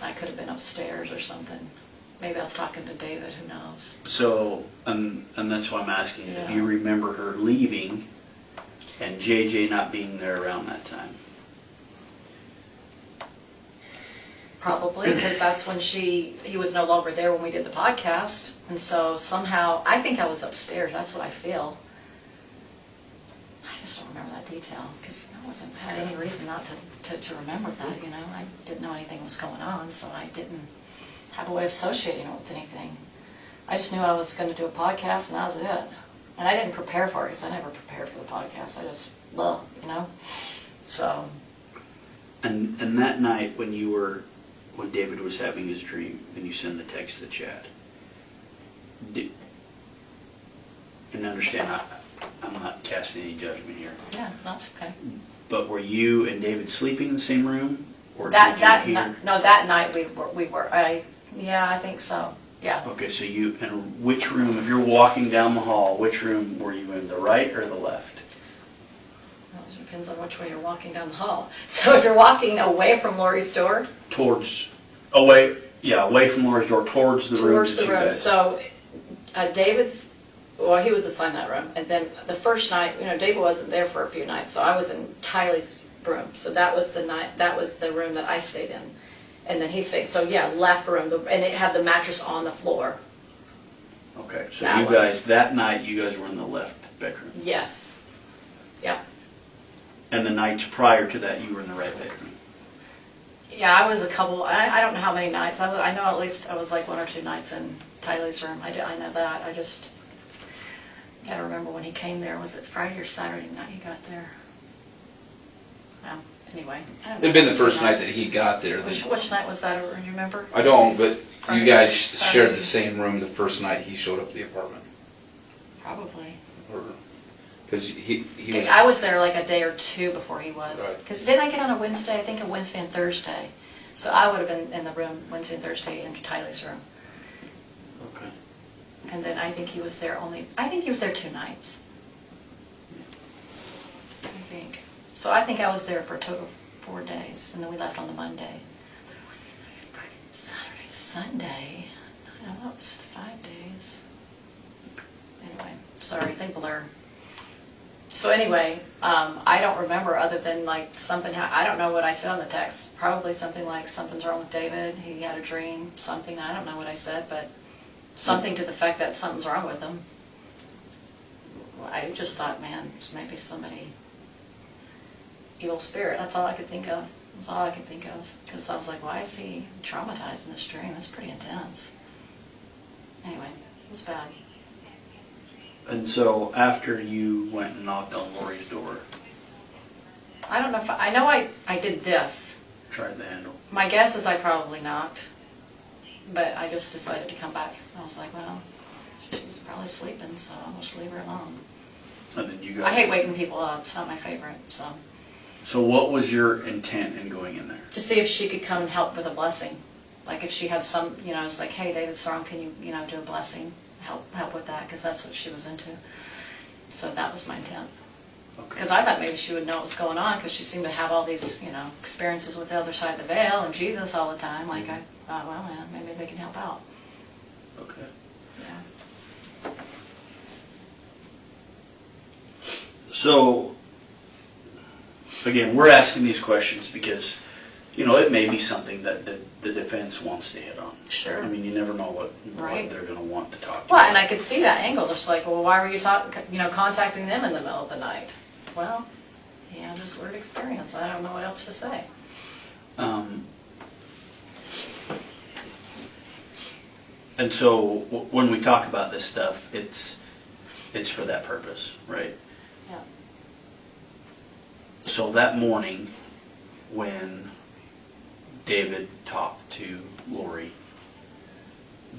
I could have been upstairs or something. Maybe I was talking to David, who knows. So, and that's why I'm asking, if you remember her leaving and JJ not being there around that time. Probably, because that's when he was no longer there when we did the podcast. And so somehow, I think I was upstairs. That's what I feel. I just don't remember that detail because I had any reason not to remember that, you know. I didn't know anything was going on, so I didn't have a way of associating it with anything. I just knew I was going to do a podcast, and that was it. And I didn't prepare for it because I never prepared for the podcast. I just, you know. So. And that night when David was having his dream, and you sent the text to Chad, and understand, I'm not casting any judgment here. Yeah, that's okay. But were you and David sleeping in the same room, or that night we were. I think so. Yeah. Okay, so and which room? If you're walking down the hall, which room were you in? The right or the left? Well, it depends on which way you're walking down the hall. So if you're walking away from Lori's door, away from Lori's door towards the room. Towards the room. So David's. Well, he was assigned that room, and then the first night, you know, David wasn't there for a few nights, so I was in Tylee's room. So that was the room that I stayed in, and then he stayed. So yeah, left room, and it had the mattress on the floor. Okay, so that night you guys were in the left bedroom. Yes. Yeah. And the nights prior to that, you were in the right bedroom. Yeah, I was a couple. I don't know how many nights. I know at least I was like 1 or 2 nights in Tylee's room. I know that. I just. I gotta remember when he came there. Was it Friday or Saturday night he got there? Well, anyway. It'd been the first night that he got there. Which night was that? Do you remember? I don't, but you guys shared the same room the first night he showed up at the apartment. Probably. Because he was... I was there like a day or 2 before he was. Right. Because didn't I get on a Wednesday? I think a Wednesday and Thursday. So I would have been in the room Wednesday and Thursday in Tylee's room. Okay. And then I think he was there 2 nights. I think. So I think I was there for a total of 4 days, and then we left on the Monday. Friday, Saturday, Sunday. I know that was 5 days. Anyway, sorry, they blur. So anyway, I don't remember other than like something, I don't know what I said on the text. Probably something like, something's wrong with David, he had a dream, something, I don't know what I said, but something to the fact that something's wrong with him. I just thought, man, maybe somebody, evil spirit, that's all I could think of. That's all I could think of. Because I was like, why is he traumatized in this dream? It's pretty intense. Anyway, it was bad. And so after you went and knocked on Lori's door. I don't know if, I know I did this. Tried the handle. My guess is I probably knocked. But I just decided to come back. I was like, well, she's probably sleeping, so I'll just leave her alone. And then you guys... I hate waking people up. It's not my favorite, so. So what was your intent in going in there? To see if she could come and help with a blessing. Like if she had some, you know, it's like, hey, David's wrong, can you, you know, do a blessing? Help with that, because that's what she was into. So that was my intent. Because I thought maybe she would know what was going on, because she seemed to have all these, you know, experiences with the other side of the veil and Jesus all the time. Like I thought, well, man, maybe they can help out. Okay. Yeah. So, again, we're asking these questions because, you know, it may be something that the defense wants to hit on. Sure. I mean, you never know what they're going to want to talk to. Well, and I could see that angle. Just like, well, why were you contacting them in the middle of the night? Well, he had this weird experience. I don't know what else to say. And so when we talk about this stuff, it's it's for that purpose, right? Yeah. So that morning, when David talked to Lori,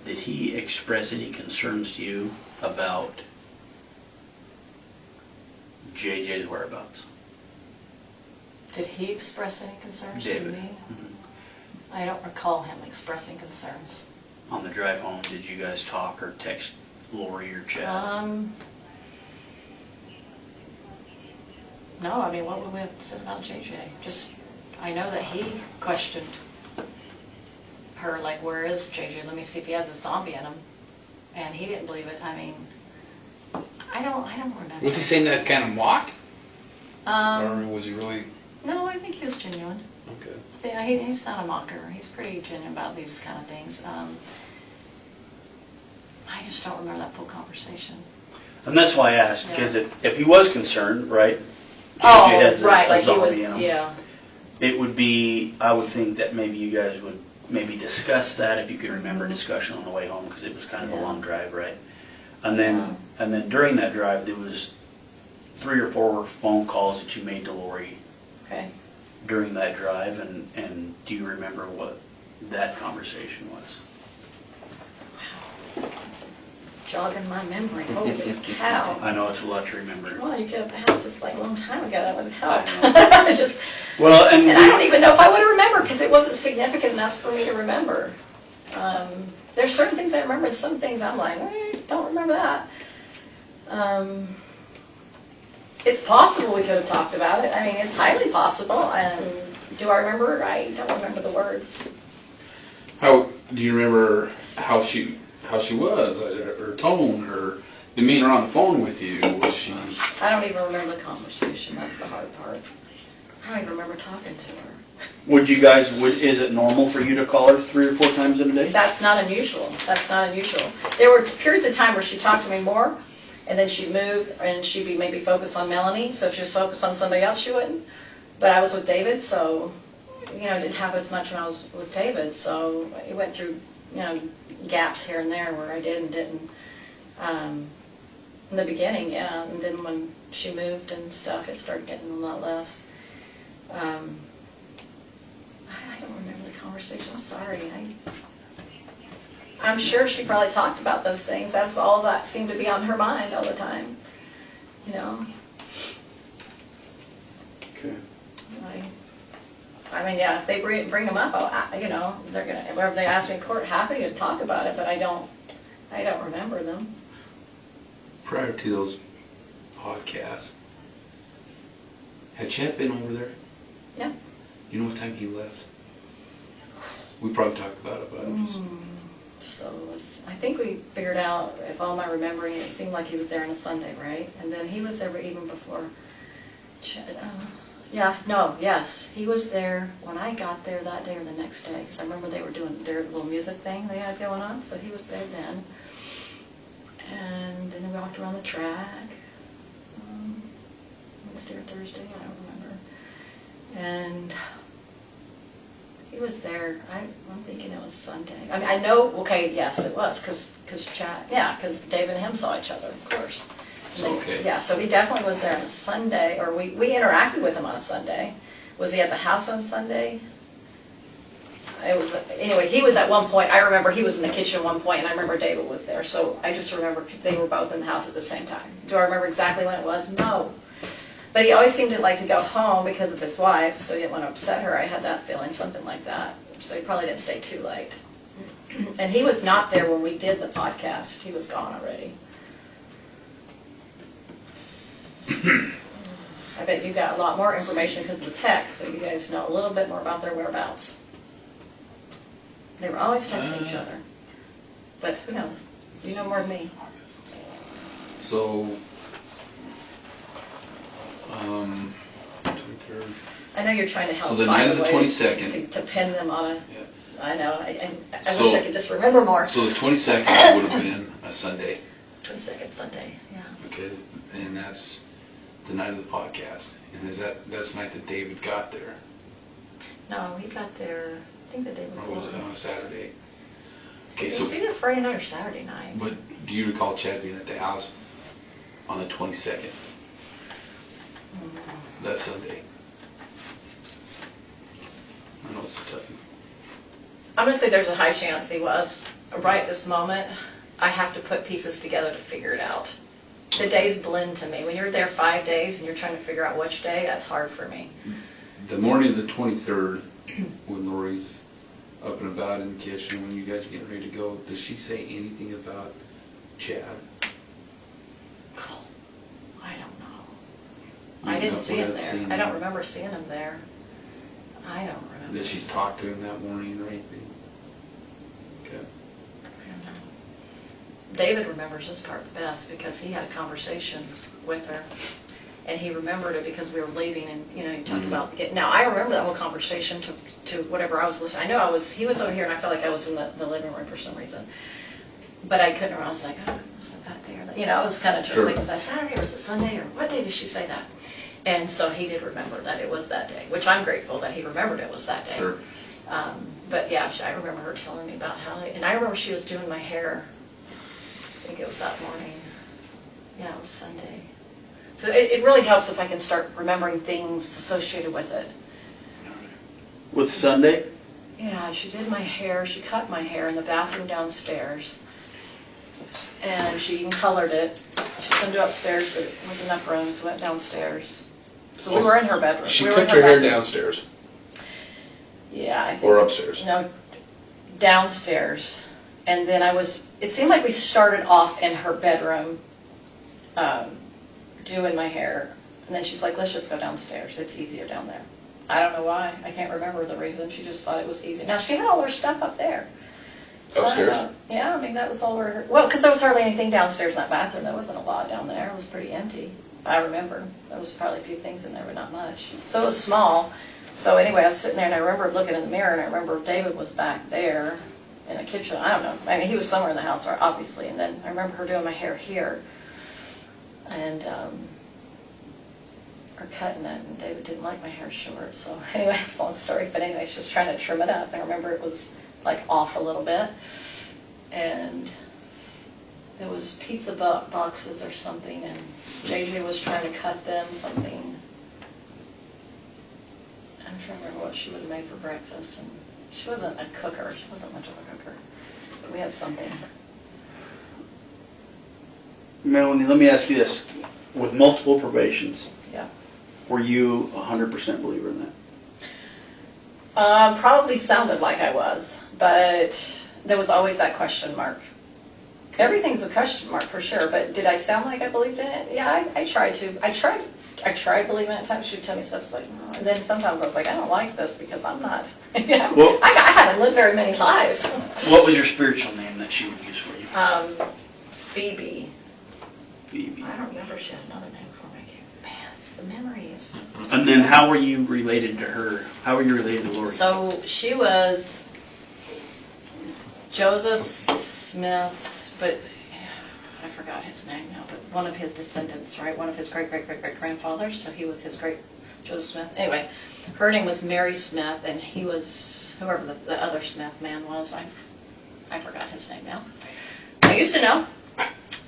did he express any concerns to you about JJ's whereabouts? Did he express any concerns to David. me? Mhm. I don't recall him expressing concerns. On the drive home, did you guys talk or text Lori or chat? No, I mean, what would we have said about JJ? Just, I know that he questioned her, like, where is JJ? Let me see if he has a zombie in him. And he didn't believe it. I mean, I don't remember. Was he saying that kind of mock? Or was he really? No, I think he was genuine. Okay. Yeah, he's not a mocker. He's pretty genuine about these kind of things. I just don't remember that full conversation. And that's why I asked, because if he was concerned, right? Oh, JJ has right, a like he zombie was, in him. yeah. It would be, I would think that maybe you guys would maybe discuss that, if you could remember a discussion on the way home, because it was kind of a long drive, right? And then during that drive, there was 3 or 4 phone calls that you made to Lori Okay. during that drive, and do you remember what that conversation was? It's jogging my memory. Holy cow. I know it's a lot to remember. Well, you could have asked this like a long time ago. That would help. I Just, Well, and I don't even know if I would have remembered because it wasn't significant enough for me to remember. There's certain things I remember, and some things I'm like, don't remember that. It's possible we could have talked about it. I mean, it's highly possible. Do I remember? I don't remember the words. How do you remember how she was, her tone, her demeanor on the phone with you? Was she? I don't even remember the conversation. That's the hard part. I don't even remember talking to her. Would you guys, is it normal for you to call her 3 or 4 times in a day? That's not unusual. That's not unusual. There were periods of time where she talked to me more, and then she'd move, and she'd be maybe focused on Melanie. So if she was focused on somebody else, she wouldn't. But I was with David, so, didn't have as much when I was with David. So it went through, gaps here and there where I did and didn't. In the beginning, yeah. And then when she moved and stuff, it started getting a lot less. I don't remember the conversation. I'm sorry. I'm sure she probably talked about those things. That's all that seemed to be on her mind all the time. Okay. I mean, yeah, if they bring them up, they're gonna. Whenever they ask me in court, happy to talk about it. But I don't remember them. Prior to those podcasts, had Chet been over there? Yeah. You know what time he left? We probably talked about it, but I'm just... So I think we figured out, if all my remembering, it seemed like he was there on a Sunday, right? And then he was there even before. Yes, he was there when I got there that day or the next day, because I remember they were doing their little music thing they had going on, so he was there then. And then we walked around the track, Wednesday or Thursday, I don't remember. And he was there, I'm thinking it was Sunday. I mean, I know, okay, yes, it was, because David and him saw each other, of course. Okay. Yeah, so he definitely was there on a Sunday, or we interacted with him on a Sunday. Was he at the house on Sunday? Anyway, he was at one point. I remember he was in the kitchen at one point, and I remember David was there. So I just remember they were both in the house at the same time. Do I remember exactly when it was? No. But he always seemed to like to go home because of his wife, so he didn't want to upset her. I had that feeling, something like that. So he probably didn't stay too late. And he was not there when we did the podcast. He was gone already. I bet you got a lot more information because of the text, so you guys know a little bit more about their whereabouts. They were always texting each other. But who knows? You know more than me. So, 23rd. I know you're trying to help So the find night of a the way 22nd. to pin them on a... Yeah. I know. I wish I could just remember more. So the 22nd would have been a Sunday. 22nd Sunday, yeah. Okay, and that's the night of the podcast. And that's the night that David got there? No, he got there, I think the day before. Or was it on a Saturday? Okay, It so... was either Friday night or Saturday night. But do you recall Chad being at the house? on the 22nd. That Sunday. I know it's a toughie. I'm going to say there's a high chance he was. Right this moment, I have to put pieces together to figure it out. The days blend to me. When you're there 5 days and you're trying to figure out which day, that's hard for me. The morning of the 23rd, when Lori's up and about in the kitchen, when you guys get ready to go, does she say anything about Chad? I don't know. I didn't see him there. I don't remember seeing him there. I don't remember. That she's talked to him that morning or anything? Okay. I don't know. David remembers this part the best because he had a conversation with her. And he remembered it because we were leaving, and you talked about now. I remember that whole conversation to whatever I was listening. I know he was over here, and I felt like I was in the living room for some reason, but I couldn't remember. I was like, oh, was it that day or that? I was kind of trying to think, was that Saturday or was it Sunday or what day did she say that? And so he did remember that it was that day, which I'm grateful that he remembered it was that day. Sure. But yeah, I remember her telling me about how, and I remember she was doing my hair. I think it was that morning. Yeah, it was Sunday. So it really helps if I can start remembering things associated with it. With Sunday? Yeah, she did my hair. She cut my hair in the bathroom downstairs. And she even colored it. She couldn't do upstairs, but it was enough room, so went downstairs. So we were in her bedroom. She we were cut in her your hair bedroom. downstairs? Yeah, I think. Or upstairs? No, downstairs. And then it seemed like we started off in her bedroom, doing my hair, and then she's like, let's just go downstairs, it's easier down there. I don't know why, I can't remember the reason, she just thought it was easy. Now she had all her stuff up there. So upstairs? Yeah, I mean that was all well, because there was hardly anything downstairs in that bathroom. There wasn't a lot down there, it was pretty empty. I remember, there was probably a few things in there, but not much. So it was small. So anyway, I was sitting there and I remember looking in the mirror, and I remember David was back there in the kitchen. I don't know, I mean he was somewhere in the house, obviously, and then I remember her doing my hair here. And or cutting it, and David didn't like my hair short, so anyway, it's a long story, but anyway, she's trying to trim it up. I remember it was like off a little bit, and there was pizza boxes or something, and JJ was trying to cut them something. I'm trying to remember what she would have made for breakfast, and she wasn't a cooker, she wasn't much of a cooker, but we had something. Melanie, let me ask you this. With multiple probations, Yeah. were you 100% believer in that? Probably sounded like I was, but there was always that question mark. Everything's a question mark for sure, but did I sound like I believed in it? Yeah, I tried to. I tried believing it at times. She'd tell me stuff like, no. And then sometimes I was like, I don't like this because I'm not. Well, I haven't lived very many lives. What was your spiritual name that she would use for you? Phoebe. Phoebe. I don't remember if she had another name for me. Man, the memory is. And then how were you related to her? How were you related to Lori? So she was Joseph Smith, but I forgot his name now, but one of his descendants, right? One of his great-great-great-great-grandfathers, so he was his great Joseph Smith. Anyway, her name was Mary Smith, and he was, whoever the other Smith man was, I forgot his name now. I used to know.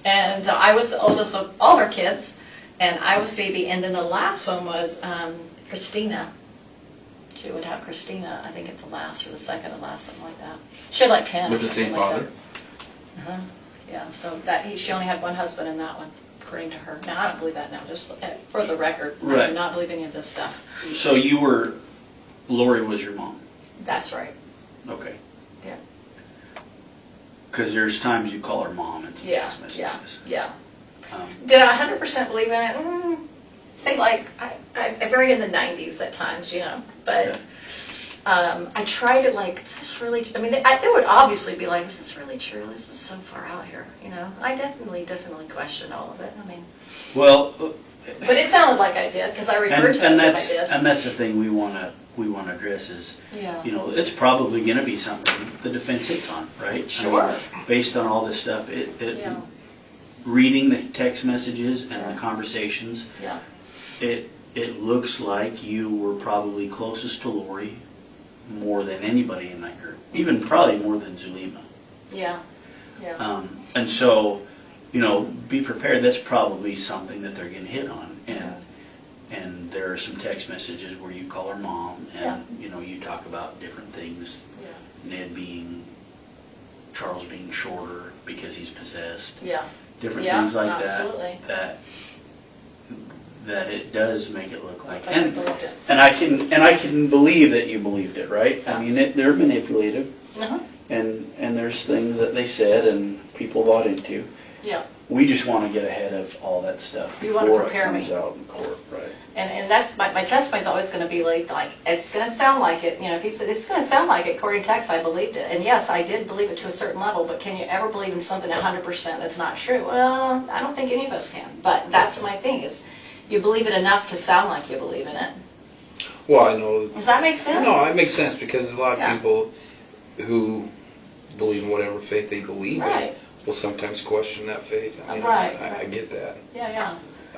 And I was the oldest of all her kids, and I was Phoebe, and then the last one was Christina. She would have Christina, I think at the last, or the second to last, something like that. She had like 10. With the same father? Uh-huh. Yeah, so she only had one husband in that one, according to her. Now, I don't believe that now, just for the record. Right. I do not believe any of this stuff. So Lori was your mom? That's right. Okay. Yeah. Because there's times you call her mom and some Yeah, text messages. yeah. Did I 100% believe in it? Say like, I varied in the 90s at times, but I tried it like, is this really, I mean, they would obviously be like, is this really true? This is so far out here, I definitely questioned all of it, I mean. Well. But it sounded like I did, because I referred to it as I did. And that's the thing we want to address is, it's probably going to be something the defense hits on, right? Sure. I mean, based on all this stuff, reading the text messages and the conversations, it looks like you were probably closest to Lori more than anybody in that group, even probably more than Zulema. Yeah. And so, you know, be prepared. That's probably something that they're getting hit on. And there are some text messages where you call her mom, and you know, you talk about different things. Ned being, Charles being shorter because he's possessed. Different things like absolutely. that it does make it look like. And I can believe that you believed it, right? I mean, they're manipulative. And there's things that they said and people bought into. We just want to get ahead of all that stuff before it comes out in court, right? And that's my testimony is always going to be like it's going to sound like it. You know, if he said it's going to sound like it, according to text, I believed it, and yes, I did believe it to a certain level. But can you ever believe in something 100% that's not true? Well, I don't think any of us can. But that's my thing is, you believe it enough to sound like you believe in it. Well, I know. Does that make sense? No, it makes sense because a lot of people who believe in whatever faith they believe in will sometimes question that faith. I mean, I get that.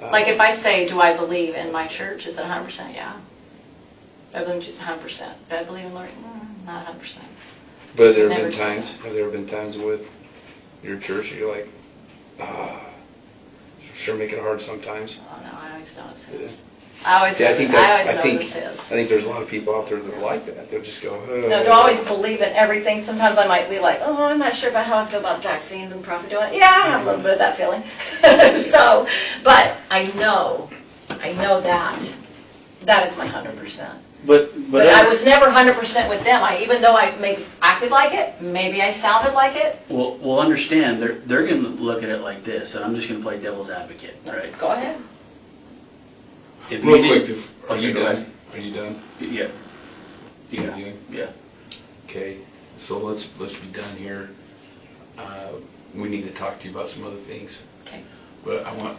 Like if I say, do I believe in my church? Is it 100%? Yeah. I believe 100%. Do I believe in Lord? Not 100%. But have there been times with your church that you're like, sure make it hard sometimes? Oh no, I always know it's his. I think there's a lot of people out there that are like that. They'll just go, no, don't always believe in everything. Sometimes I might be like, oh, I'm not sure about how I feel about vaccines and prophet doing it. Yeah, I have a little bit of that feeling. So, but I know that is my 100%. But I was never 100% with them. Even though I maybe acted like it, maybe I sounded like it. Well, understand they're going to look at it like this, and I'm just going to play devil's advocate, right? Go ahead. Real quick, are you done? Are you done? Yeah. Okay, so let's be done here. We need to talk to you about some other things. Okay. But I want,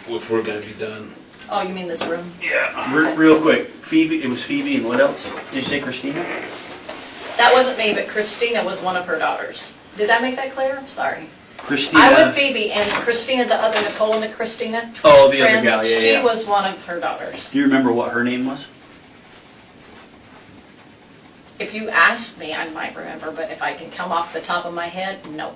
if we're going to be done. Oh, you mean this room? Yeah. Real quick, Phoebe. It was Phoebe, and what else? Did you say Christina? That wasn't me, but Christina was one of her daughters. Did I make that clear? I'm sorry. Christina. I was Phoebe, and Christina, the other Nicole and the Christina. Oh, the other gal, yeah. She was one of her daughters. Do you remember what her name was? If you asked me, I might remember, but if I can come off the top of my head, no.